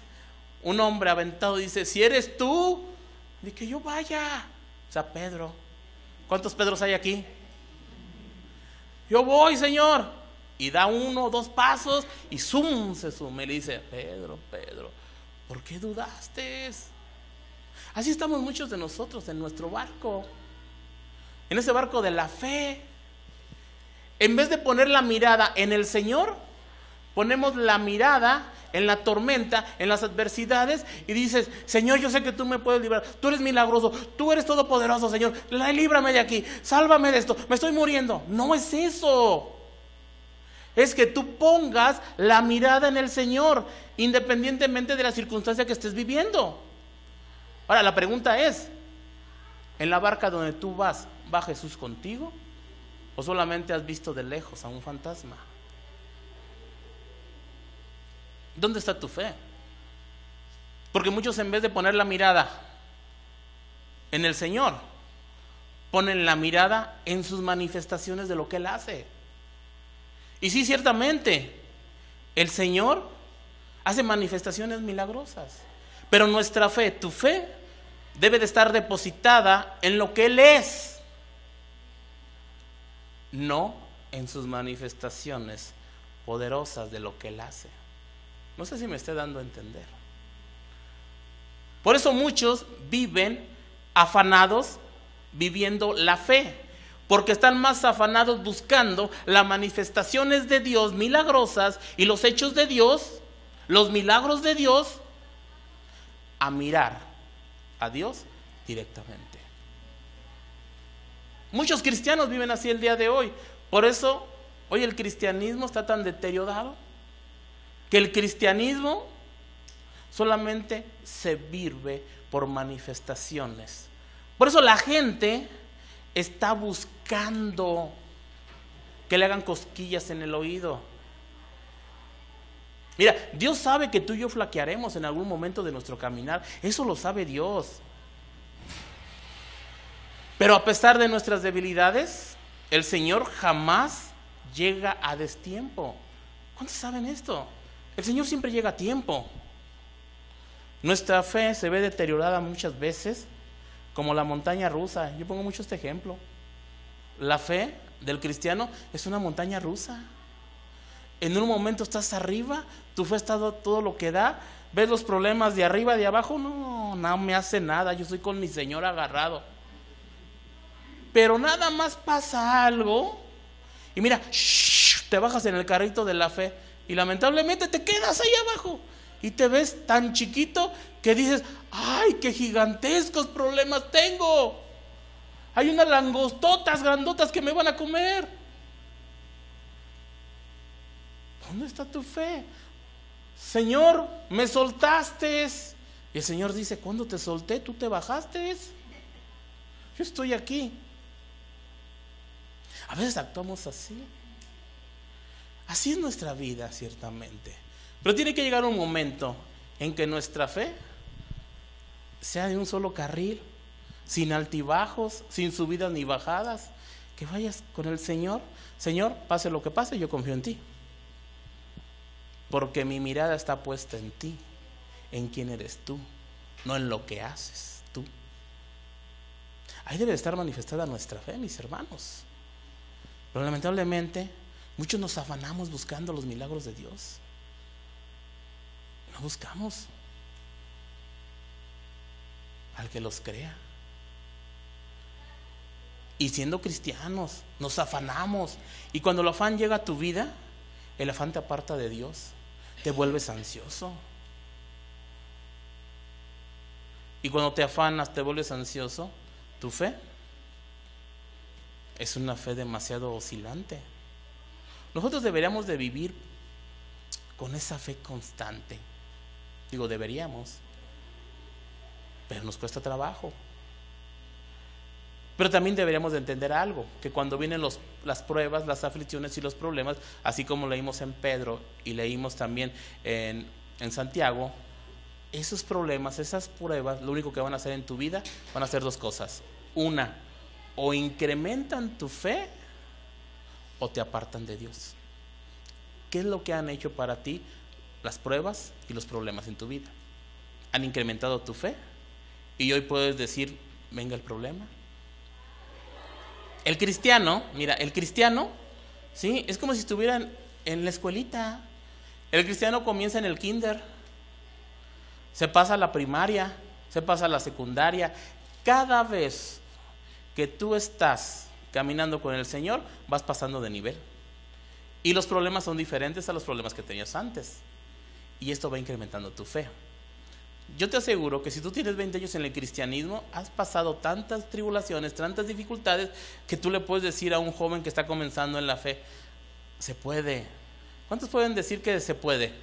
un hombre aventado dice: si eres tú, di que yo vaya. O sea, Pedro. ¿Cuántos Pedros hay aquí? Yo voy, Señor. Y da 1 o 2 pasos y ¡zum! Se suma y le dice: Pedro, Pedro, ¿por qué dudaste? Así estamos muchos de nosotros en nuestro barco, en ese barco de la fe. En vez de poner la mirada en el Señor, ponemos la mirada en la tormenta, en las adversidades, y dices: Señor, yo sé que tú me puedes librar, tú eres milagroso, tú eres todopoderoso, Señor, líbrame de aquí, sálvame de esto, me estoy muriendo. No es eso. Es que tú pongas la mirada en el Señor, independientemente de la circunstancia que estés viviendo. Ahora, la pregunta es: ¿en la barca donde tú vas, va Jesús contigo? ¿O solamente has visto de lejos a un fantasma? ¿Dónde está tu fe? Porque muchos, en vez de poner la mirada en el Señor, ponen la mirada en sus manifestaciones de lo que Él hace. Y sí, ciertamente, el Señor hace manifestaciones milagrosas, pero nuestra fe, tu fe, debe de estar depositada en lo que Él es, no en sus manifestaciones poderosas de lo que Él hace. No sé si me esté dando a entender. Por eso muchos viven afanados viviendo la fe, porque están más afanados buscando las manifestaciones de Dios milagrosas y los hechos de Dios, los milagros de Dios, a mirar a Dios directamente. Muchos cristianos viven así el día de hoy. Por eso hoy el cristianismo está tan deteriorado, que el cristianismo solamente se vive por manifestaciones. Por eso la gente está buscando que le hagan cosquillas en el oído. Mira, Dios sabe que tú y yo flaquearemos en algún momento de nuestro caminar. Eso lo sabe Dios. Pero a pesar de nuestras debilidades, el Señor jamás llega a destiempo. ¿Cuántos saben esto? El Señor siempre llega a tiempo. Nuestra fe se ve deteriorada muchas veces como la montaña rusa. Yo pongo mucho este ejemplo. La fe del cristiano es una montaña rusa. En un momento estás arriba, tu fe está todo lo que da, ves los problemas de arriba, de abajo, no me hace nada, yo estoy con mi Señor agarrado. Pero nada más pasa algo y mira, te bajas en el carrito de la fe y lamentablemente te quedas ahí abajo y te ves tan chiquito que dices, ay, qué gigantescos problemas tengo. Hay unas langostotas grandotas que me van a comer. ¿Dónde está tu fe? Señor, me soltaste. Y el Señor dice, ¿cuándo te solté? Tú te bajaste. Yo estoy aquí. A veces actuamos así. Así es nuestra vida, ciertamente. Pero tiene que llegar un momento en que nuestra fe sea de un solo carril, sin altibajos, sin subidas ni bajadas. Que vayas con el Señor. Señor, pase lo que pase, yo confío en ti. Porque mi mirada está puesta en ti, en quién eres tú, no en lo que haces tú. Ahí debe estar manifestada nuestra fe, mis hermanos. Pero lamentablemente muchos nos afanamos buscando los milagros de Dios. No buscamos al que los crea. Y siendo cristianos nos afanamos, y cuando el afán llega a tu vida, el afán te aparta de Dios, te vuelves ansioso. Y cuando te afanas, te vuelves ansioso, tu fe es una fe demasiado oscilante. Nosotros deberíamos de vivir con esa fe constante. Digo, deberíamos, pero nos cuesta trabajo. Pero también deberíamos de entender algo, que cuando vienen las pruebas, las aflicciones y los problemas, así como leímos en Pedro y leímos también en Santiago, esos problemas, esas pruebas, lo único que van a hacer en tu vida, van a hacer dos cosas. Una, o incrementan tu fe o te apartan de Dios. ¿Qué es lo que han hecho para ti las pruebas y los problemas en tu vida? Han incrementado tu fe y hoy puedes decir, venga el problema. El cristiano, mira, el cristiano, ¿sí? Es como si estuvieran en la escuelita. El cristiano comienza en el kinder, se pasa a la primaria, se pasa a la secundaria. Cada vez que tú estás caminando con el Señor, vas pasando de nivel. Y los problemas son diferentes a los problemas que tenías antes. Y esto va incrementando tu fe. Yo te aseguro que si tú tienes 20 años en el cristianismo, has pasado tantas tribulaciones, tantas dificultades, que tú le puedes decir a un joven que está comenzando en la fe, se puede. ¿Cuántos pueden decir que se puede?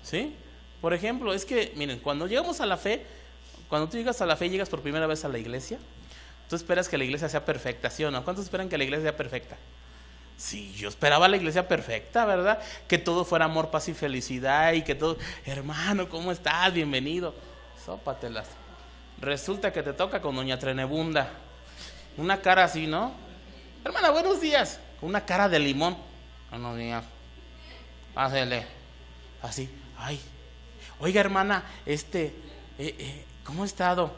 ¿Sí? Por ejemplo, es que, miren, cuando llegamos a la fe, cuando tú llegas a la fe, llegas por primera vez a la iglesia, tú esperas que la iglesia sea perfecta, ¿sí o no? ¿Cuántos esperan que la iglesia sea perfecta? Sí, yo esperaba la iglesia perfecta, ¿verdad? Que todo fuera amor, paz y felicidad y que todo, hermano, ¿cómo estás? Bienvenido. Sópatelas. Resulta que te toca con doña Trenebunda. Una cara así, ¿no? Hermana, buenos días. Con una cara de limón. Buenos días. Pásele. Así, ay. Oiga, hermana, ¿cómo ha estado?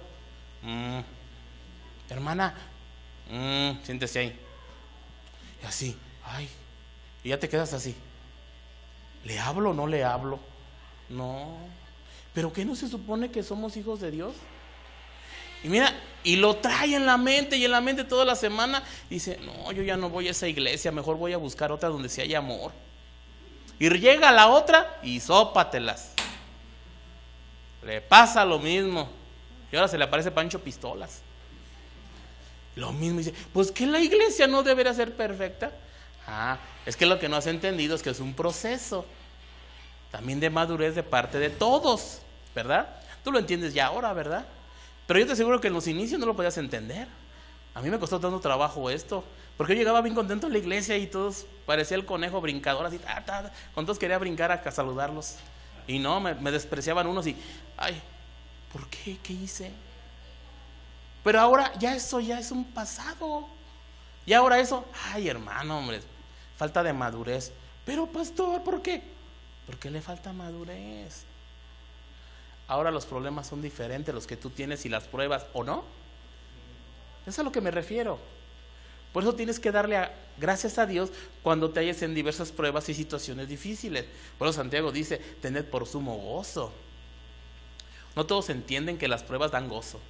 Hermana, siéntese ahí. Y así, ay, y ya te quedas así. ¿Le hablo o no le hablo? No. ¿Pero qué no se supone que somos hijos de Dios? Y mira, y lo trae en la mente y en la mente toda la semana. Y dice, no, yo ya no voy a esa iglesia, mejor voy a buscar otra donde sí haya amor. Y llega a la otra y sópatelas. Le pasa lo mismo. Y ahora se le aparece Pancho Pistolas. Lo mismo, dice, pues que la iglesia no debería ser perfecta. Es que lo que no has entendido es que es un proceso también de madurez de parte de todos, ¿verdad? Tú lo entiendes ya ahora, ¿verdad? Pero yo te aseguro que en los inicios no lo podías entender. A mí me costó tanto trabajo esto, porque yo llegaba bien contento a la iglesia y todos parecía el conejo brincador, así, con todos quería brincar a saludarlos. Y no, me despreciaban unos y, ay, ¿por qué? ¿Qué hice? Pero ahora ya eso ya es un pasado. Y ahora eso, ay, hermano, hombre, falta de madurez. Pero pastor, ¿por qué? Porque le falta madurez. Ahora los problemas son diferentes los que tú tienes y las pruebas, ¿o no? Eso es a lo que me refiero. Por eso tienes que darle gracias a Dios cuando te halles en diversas pruebas y situaciones difíciles. Por eso Santiago dice, tened por sumo gozo. No todos entienden que las pruebas dan gozo,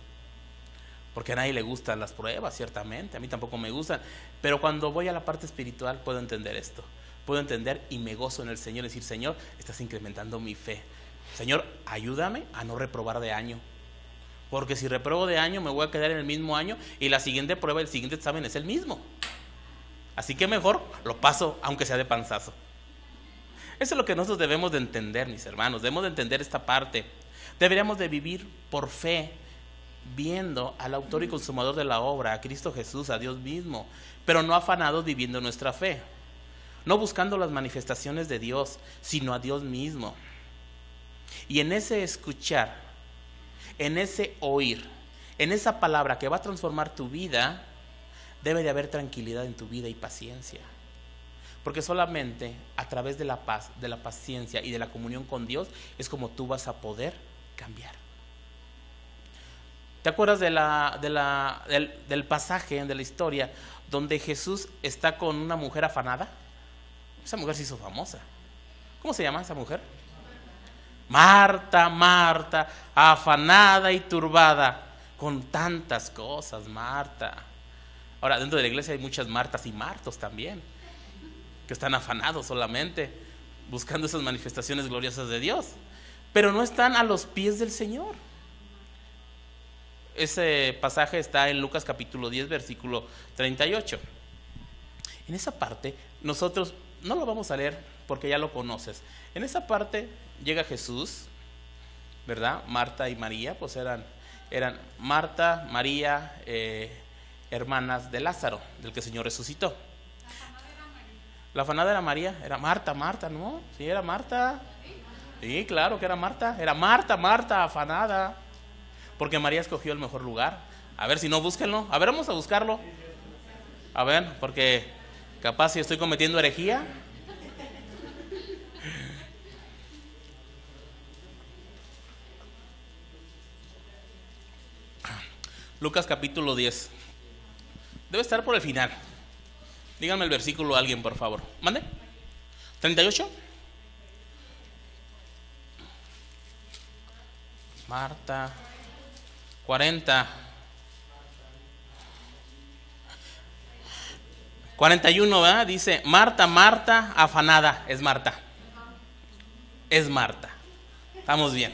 porque a nadie le gustan las pruebas, ciertamente, a mí tampoco me gustan, pero cuando voy a la parte espiritual puedo entender esto, puedo entender y me gozo en el Señor, decir, Señor, estás incrementando mi fe, Señor, ayúdame a no reprobar de año, porque si repruebo de año me voy a quedar en el mismo año y la siguiente prueba, el siguiente examen es el mismo, así que mejor lo paso aunque sea de panzazo. Eso es lo que nosotros debemos de entender, mis hermanos, debemos de entender esta parte. Deberíamos de vivir por fe, viendo al autor y consumador de la obra, a Cristo Jesús, a Dios mismo, pero no afanados viviendo nuestra fe, no buscando las manifestaciones de Dios, sino a Dios mismo. Y en ese escuchar, en ese oír, en esa palabra que va a transformar tu vida, debe de haber tranquilidad en tu vida y paciencia. Porque solamente a través de la paz, de la paciencia y de la comunión con Dios es como tú vas a poder cambiar. ¿Te acuerdas del pasaje de la historia donde Jesús está con una mujer afanada? Esa mujer se hizo famosa. ¿Cómo se llama esa mujer? Marta, Marta, afanada y turbada con tantas cosas, Marta. Ahora, dentro de la iglesia hay muchas Martas y Martos también, que están afanados solamente, buscando esas manifestaciones gloriosas de Dios, pero no están a los pies del Señor. Ese pasaje está en Lucas capítulo 10, versículo 38. En esa parte, nosotros no lo vamos a leer porque ya lo conoces. En esa parte llega Jesús, ¿verdad? Marta y María, pues eran Marta, María, hermanas de Lázaro, del que el Señor resucitó. La afanada era María, era Marta, ¿no? Sí, era Marta. Sí, claro que era Marta. Era Marta, afanada. Porque María escogió el mejor lugar. A ver, si no, búsquenlo. A ver, vamos a buscarlo. A ver, porque capaz si estoy cometiendo herejía. Lucas capítulo 10. Debe estar por el final. Díganme el versículo alguien, por favor. ¿Mande? ¿38? Marta. 40. 41, ¿verdad? Dice, Marta, Marta, afanada. Es Marta. Es Marta. Estamos bien.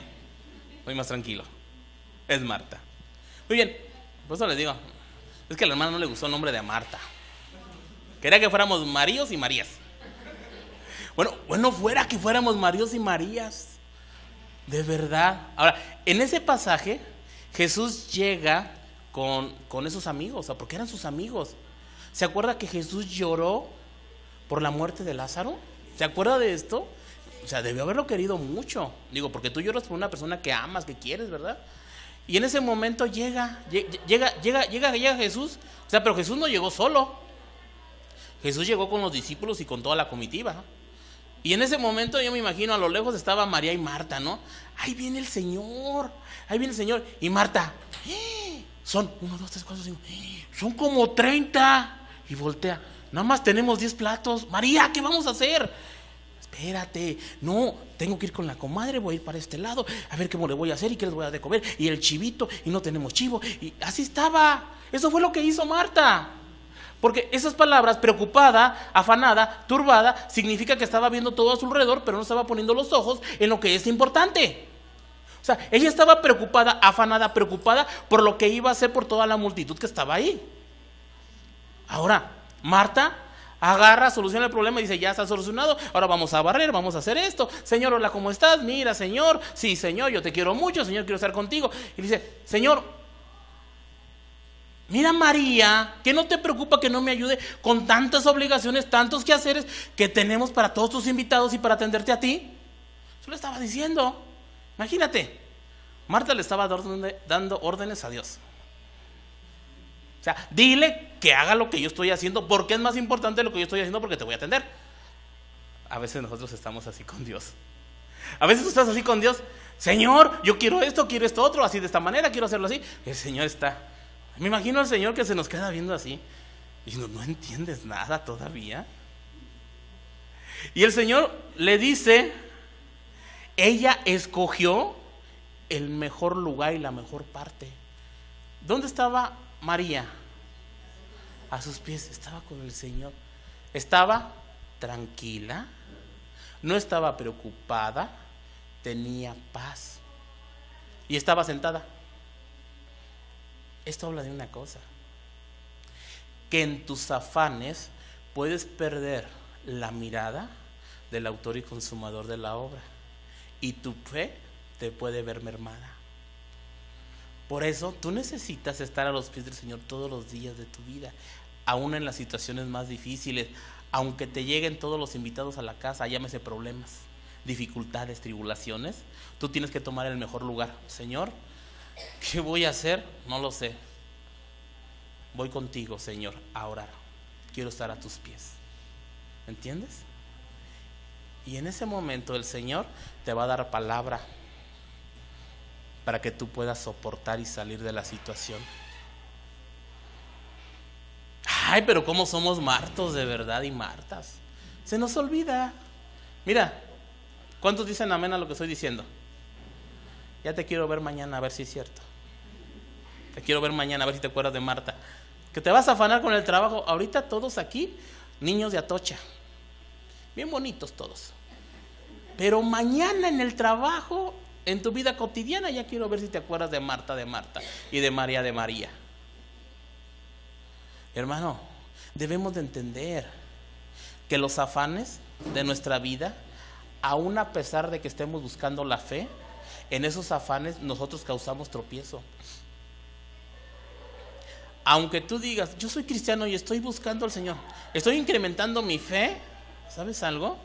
Voy más tranquilo. Es Marta. Muy bien. Por eso les digo, es que al hermano no le gustó el nombre de Marta. Quería que fuéramos Maríos y Marías. Bueno, fuera que fuéramos Maríos y Marías. De verdad. Ahora, en ese pasaje, Jesús llega con esos amigos, porque eran sus amigos. ¿Se acuerda que Jesús lloró por la muerte de Lázaro? ¿Se acuerda de esto? O sea, debió haberlo querido mucho. Digo, porque tú lloras por una persona que amas, que quieres, ¿verdad? Y en ese momento llega Jesús. O sea, pero Jesús no llegó solo. Jesús llegó con los discípulos y con toda la comitiva. Y en ese momento yo me imagino a lo lejos estaba María y Marta, ¿no? Ahí viene el Señor. Y Marta, son 1, 2, 3, 4, 5, son como 30. Y voltea, nada más tenemos 10 platos. María, ¿qué vamos a hacer? Espérate, no, tengo que ir con la comadre, voy a ir para este lado, a ver qué le voy a hacer y qué les voy a dar de comer. Y el chivito, y no tenemos chivo. Y así estaba. Eso fue lo que hizo Marta. Porque esas palabras, preocupada, afanada, turbada, significa que estaba viendo todo a su alrededor, pero no estaba poniendo los ojos en lo que es importante. O sea, ella estaba preocupada, afanada, preocupada por lo que iba a hacer por toda la multitud que estaba ahí. Ahora, Marta agarra, soluciona el problema y dice, ya está solucionado, ahora vamos a barrer, vamos a hacer esto. Señor, hola, ¿cómo estás? Mira, Señor, sí, Señor, yo te quiero mucho, Señor, quiero estar contigo. Y dice, Señor, mira María, que no te preocupa que no me ayude con tantas obligaciones, tantos quehaceres que tenemos para todos tus invitados y para atenderte a ti. Eso le estaba diciendo. Imagínate, Marta le estaba dando órdenes a Dios. O sea, dile que haga lo que yo estoy haciendo porque es más importante lo que yo estoy haciendo porque te voy a atender. A veces nosotros estamos así con Dios. A veces tú estás así con Dios. Señor, yo quiero esto otro, así de esta manera, quiero hacerlo así. El Señor está. Me imagino al Señor que se nos queda viendo así. Y no entiendes nada todavía. Y el Señor le dice, ella escogió el mejor lugar y la mejor parte. ¿Dónde estaba María? A sus pies, estaba con el Señor. Estaba tranquila, no estaba preocupada, tenía paz y estaba sentada. Esto habla de una cosa, que en tus afanes puedes perder la mirada del autor y consumador de la obra, y tu fe te puede ver mermada. Por eso tú necesitas estar a los pies del Señor todos los días de tu vida, aún en las situaciones más difíciles, aunque te lleguen todos los invitados a la casa, llámese problemas, dificultades, tribulaciones, tú tienes que tomar el mejor lugar. Señor, ¿qué voy a hacer? No lo sé. Voy contigo, Señor, a orar. Quiero estar a tus pies. ¿Entiendes? Y en ese momento el Señor te va a dar palabra para que tú puedas soportar y salir de la situación. Ay, pero cómo somos Martos de verdad y Martas. Se nos olvida. Mira, ¿cuántos dicen amén a lo que estoy diciendo? Ya te quiero ver mañana a ver si es cierto. Te quiero ver mañana a ver si te acuerdas de Marta. Que te vas a afanar con el trabajo. Ahorita todos aquí, niños de Atocha. Bien bonitos todos. Pero mañana en el trabajo, en tu vida cotidiana, ya quiero ver si te acuerdas de Marta y de María. Hermano, debemos de entender que los afanes de nuestra vida, aún a pesar de que estemos buscando la fe, en esos afanes nosotros causamos tropiezo. Aunque tú digas, yo soy cristiano y estoy buscando al Señor, estoy incrementando mi fe, ¿sabes algo?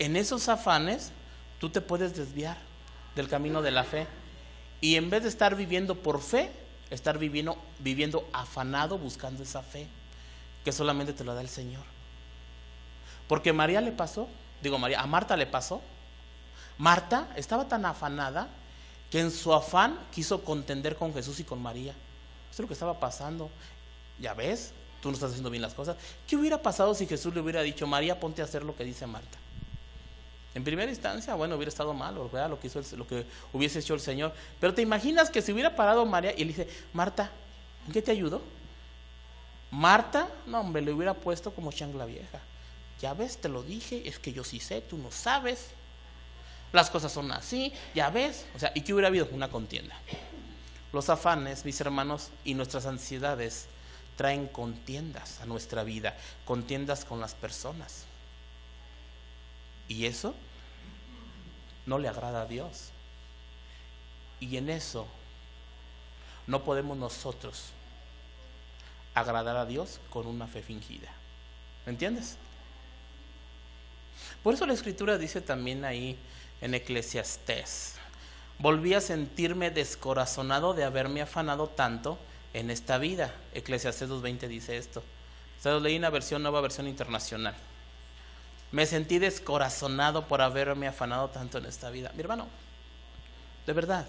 En esos afanes tú te puedes desviar del camino de la fe, y en vez de estar viviendo por fe, estar viviendo afanado buscando esa fe que solamente te lo da el Señor. Porque a Marta le pasó. Marta estaba tan afanada que en su afán quiso contender con Jesús y con María. Eso es lo que estaba pasando. Ya ves, tú no estás haciendo bien las cosas. ¿Qué hubiera pasado si Jesús le hubiera dicho, María, ponte a hacer lo que dice Marta? En primera instancia, bueno, hubiera estado mal, ¿verdad? Lo que hubiese hecho el Señor. Pero te imaginas que si hubiera parado María y le dice, Marta, ¿en qué te ayudo? Marta, no hombre, le hubiera puesto como chancla vieja. Ya ves, te lo dije, es que yo sí sé, tú no sabes. Las cosas son así, ya ves. O sea, ¿y qué hubiera habido? Una contienda. Los afanes, mis hermanos, y nuestras ansiedades traen contiendas a nuestra vida, contiendas con las personas. Y eso no le agrada a Dios. Y en eso no podemos nosotros agradar a Dios con una fe fingida. ¿Me entiendes? Por eso la Escritura dice también ahí en Eclesiastés, volví a sentirme descorazonado de haberme afanado tanto en esta vida. Eclesiastés 2:20 dice esto. Se lo leí en una nueva versión internacional. Me sentí descorazonado por haberme afanado tanto en esta vida. Mi hermano, de verdad,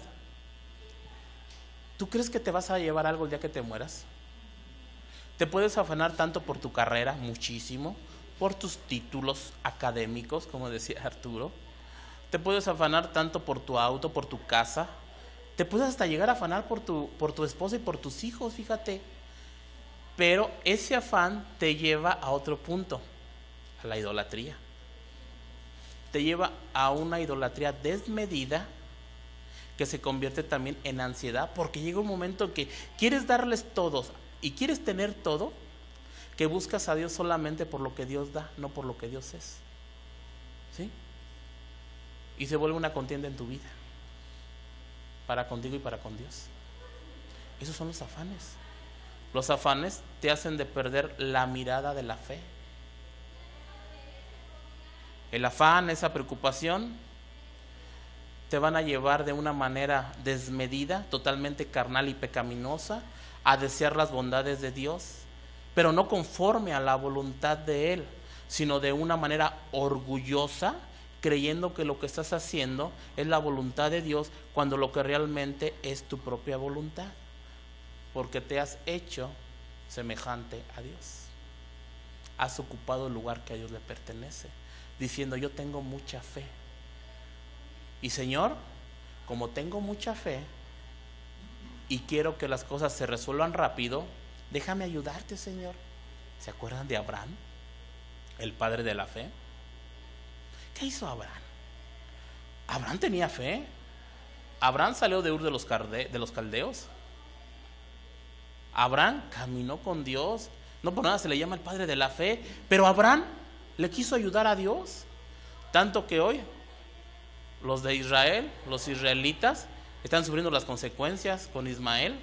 ¿tú crees que te vas a llevar algo el día que te mueras? Te puedes afanar tanto por tu carrera, muchísimo, por tus títulos académicos, como decía Arturo. Te puedes afanar tanto por tu auto, por tu casa. Te puedes hasta llegar a afanar por tu esposa y por tus hijos, fíjate. Pero ese afán te lleva a otro punto, a la idolatría. Te lleva a una idolatría desmedida que se convierte también en ansiedad, porque llega un momento que quieres darles todos y quieres tener todo, que buscas a Dios solamente por lo que Dios da, no por lo que Dios es. ¿Sí? Y se vuelve una contienda en tu vida, para contigo y para con Dios. Esos son los afanes. Los afanes te hacen de perder la mirada de la fe. El afán, esa preocupación, te van a llevar de una manera desmedida, totalmente carnal y pecaminosa, a desear las bondades de Dios, pero no conforme a la voluntad de Él, sino de una manera orgullosa, creyendo que lo que estás haciendo es la voluntad de Dios, cuando lo que realmente es tu propia voluntad, porque te has hecho semejante a Dios. Has ocupado el lugar que a Dios le pertenece, diciendo: yo tengo mucha fe. Y Señor, como tengo mucha fe y quiero que las cosas se resuelvan rápido, déjame ayudarte, Señor. ¿Se acuerdan de Abraham, el padre de la fe? ¿Qué hizo Abraham? Abraham tenía fe. Abraham salió de Ur de los caldeos. Abraham caminó con Dios. No por nada se le llama el padre de la fe. Pero Abraham le quiso ayudar a Dios. Tanto que hoy los de Israel, los israelitas, están sufriendo las consecuencias con Ismael.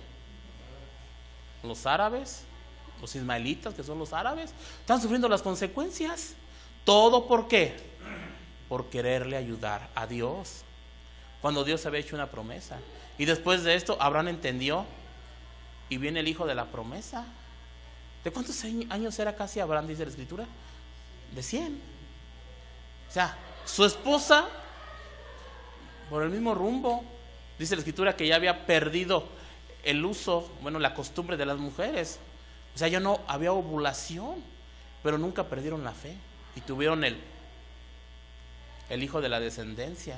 Los árabes, los ismaelitas, que son los árabes, están sufriendo las consecuencias. ¿Todo por qué? Por quererle ayudar a Dios, cuando Dios había hecho una promesa. Y después de esto Abraham entendió, y viene el hijo de la promesa. ¿De cuántos años era casi Abraham, dice la escritura? De 100. O sea, su esposa, por el mismo rumbo, dice la escritura que ya había perdido el uso, la costumbre de las mujeres. O sea, ya no había ovulación, pero nunca perdieron la fe y tuvieron el hijo de la descendencia.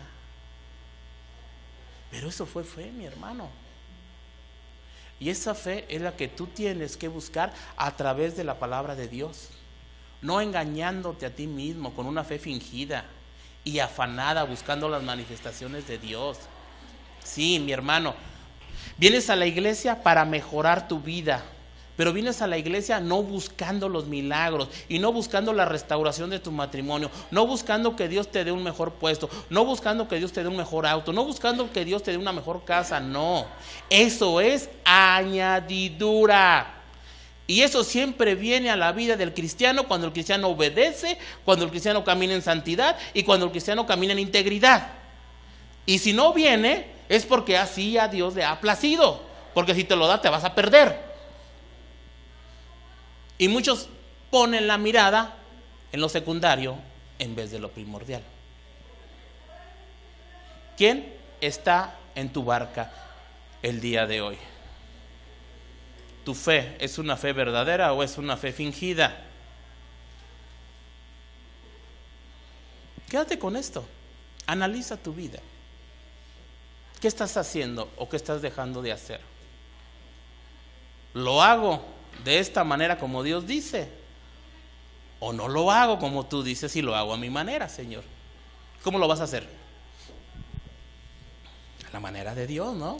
Pero eso fue fe, mi hermano. Y esa fe es la que tú tienes que buscar a través de la palabra de Dios, no engañándote a ti mismo con una fe fingida y afanada buscando las manifestaciones de Dios. Sí, mi hermano, vienes a la iglesia para mejorar tu vida, pero vienes a la iglesia no buscando los milagros y no buscando la restauración de tu matrimonio, no buscando que Dios te dé un mejor puesto, no buscando que Dios te dé un mejor auto, no buscando que Dios te dé una mejor casa. No, eso es añadidura. Y eso siempre viene a la vida del cristiano cuando el cristiano obedece, cuando el cristiano camina en santidad y cuando el cristiano camina en integridad. Y si no viene, es porque así a Dios le ha placido, porque si te lo da te vas a perder. Y muchos ponen la mirada en lo secundario en vez de lo primordial. ¿Quién está en tu barca el día de hoy? ¿Tu fe es una fe verdadera o es una fe fingida? Quédate con esto. Analiza tu vida. ¿Qué estás haciendo o qué estás dejando de hacer? ¿Lo hago de esta manera como Dios dice? ¿O no lo hago como tú dices y lo hago a mi manera, Señor? ¿Cómo lo vas a hacer? A la manera de Dios, ¿no?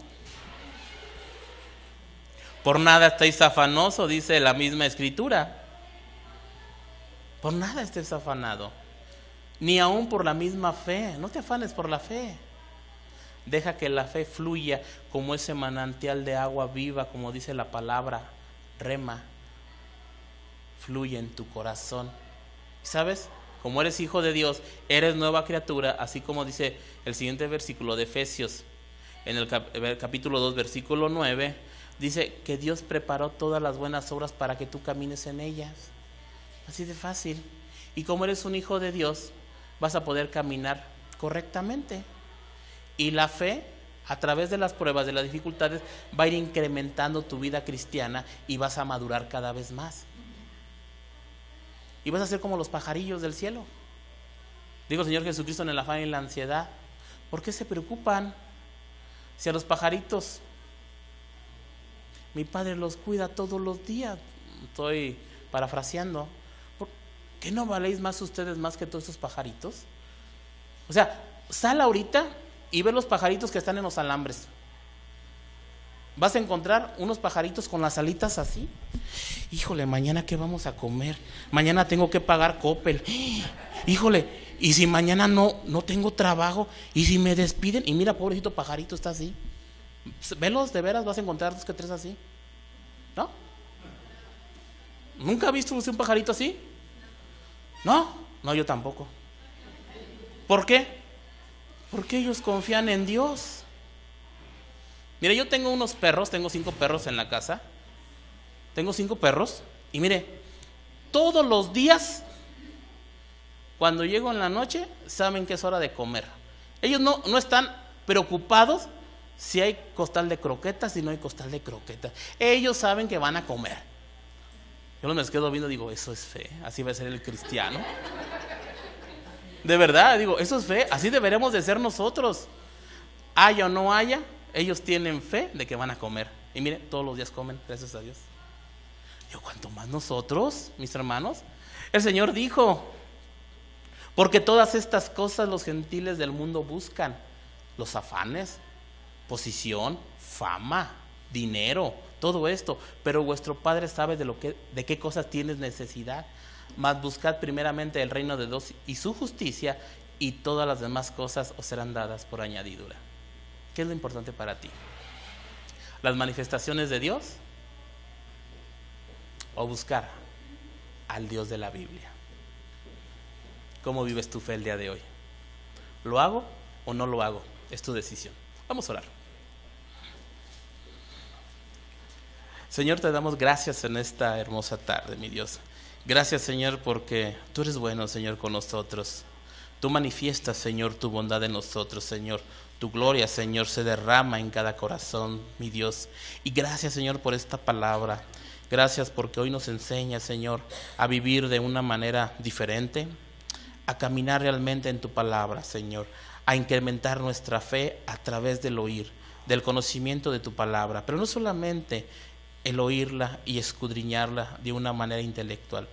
Por nada estáis afanosos, dice la misma escritura. Por nada estés afanado, ni aún por la misma fe. No te afanes por la fe. Deja que la fe fluya como ese manantial de agua viva, como dice la palabra rema, fluye en tu corazón. ¿Sabes? Como eres hijo de Dios, eres nueva criatura, así como dice el siguiente versículo de Efesios, en el capítulo 2, versículo 9, dice que Dios preparó todas las buenas obras para que tú camines en ellas. Así de fácil. Y como eres un hijo de Dios, vas a poder caminar correctamente. Y la fe, a través de las pruebas, de las dificultades, va a ir incrementando tu vida cristiana y vas a madurar cada vez más. Y vas a ser como los pajarillos del cielo. Digo, Señor Jesucristo, en el afán y en la ansiedad, ¿por qué se preocupan? Si a los pajaritos mi Padre los cuida todos los días. Estoy parafraseando. ¿Por qué no valéis más ustedes más que todos esos pajaritos? O sea, sal ahorita y ve los pajaritos que están en los alambres. Vas a encontrar unos pajaritos con las alitas así. Híjole, mañana ¿qué vamos a comer? Mañana tengo que pagar Coppel. Híjole, y si mañana no tengo trabajo, y si me despiden, y mira, pobrecito pajarito está así. Velos, de veras vas a encontrar 2 que 3 así. ¿No? ¿Nunca has visto un pajarito así? No, yo tampoco. ¿Por qué? Porque ellos confían en Dios. Mire, yo tengo unos perros, tengo 5 perros en la casa. Tengo 5 perros. Y mire, todos los días, cuando llego en la noche, saben que es hora de comer. Ellos no están preocupados si hay costal de croquetas, si no hay costal de croquetas. Ellos saben que van a comer. Yo no me quedo viendo, digo, eso es fe, así va a ser el cristiano. De verdad, digo, eso es fe, así deberemos de ser nosotros. Haya o no haya, ellos tienen fe de que van a comer. Y mire, todos los días comen, gracias a Dios. Yo, cuanto más nosotros, mis hermanos. El Señor dijo, porque todas estas cosas los gentiles del mundo buscan: los afanes, posición, fama, dinero, todo esto. Pero vuestro Padre sabe de qué cosas tienes necesidad. Mas buscad primeramente el reino de Dios y su justicia, y todas las demás cosas os serán dadas por añadidura. ¿Qué es lo importante para ti? ¿Las manifestaciones de Dios o buscar al Dios de la Biblia? ¿Cómo vives tu fe el día de hoy? ¿Lo hago o no lo hago? Es tu decisión. Vamos a orar. Señor, te damos gracias en esta hermosa tarde, mi Dios. Gracias, Señor, porque tú eres bueno, Señor, con nosotros. Tú manifiestas, Señor, tu bondad en nosotros, Señor. Tu gloria, Señor, se derrama en cada corazón, mi Dios. Y gracias, Señor, por esta palabra. Gracias porque hoy nos enseña, Señor, a vivir de una manera diferente, a caminar realmente en tu palabra, Señor, a incrementar nuestra fe a través del oír, del conocimiento de tu palabra. Pero no solamente el oírla y escudriñarla de una manera intelectual,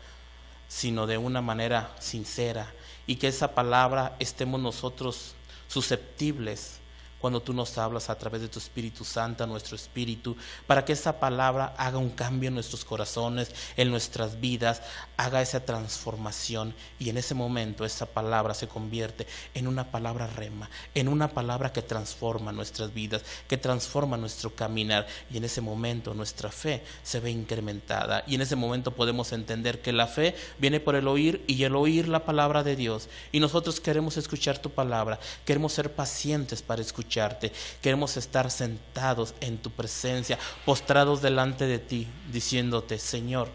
sino de una manera sincera, y que esa palabra estemos nosotros susceptibles cuando tú nos hablas a través de tu Espíritu Santo, nuestro espíritu, para que esa palabra haga un cambio en nuestros corazones, en nuestras vidas, haga esa transformación, y en ese momento esa palabra se convierte en una palabra rema, en una palabra que transforma nuestras vidas, que transforma nuestro caminar, y en ese momento nuestra fe se ve incrementada, y en ese momento podemos entender que la fe viene por el oír, y el oír la palabra de Dios, y nosotros queremos escuchar tu palabra, queremos ser pacientes para escucharte, queremos estar sentados en tu presencia, postrados delante de ti, diciéndote: Señor,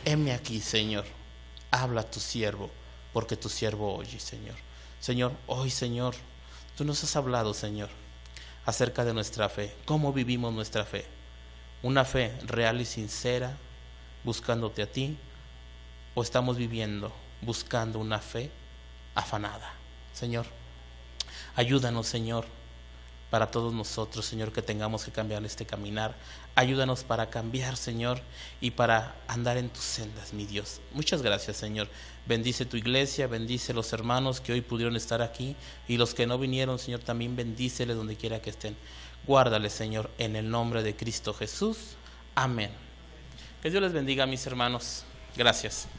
heme aquí, Señor, habla a tu siervo, porque tu siervo oye, Señor. Señor, hoy, Señor, tú nos has hablado, Señor, acerca de nuestra fe, cómo vivimos nuestra fe, una fe real y sincera, buscándote a ti, o estamos viviendo buscando una fe afanada. Señor, ayúdanos, Señor, para todos nosotros, Señor, que tengamos que cambiar este caminar. Ayúdanos para cambiar, Señor, y para andar en tus sendas, mi Dios. Muchas gracias, Señor. Bendice tu iglesia, bendice los hermanos que hoy pudieron estar aquí, y los que no vinieron, Señor, también bendíceles donde quiera que estén. Guárdales, Señor, en el nombre de Cristo Jesús. Amén. Que Dios les bendiga, mis hermanos. Gracias.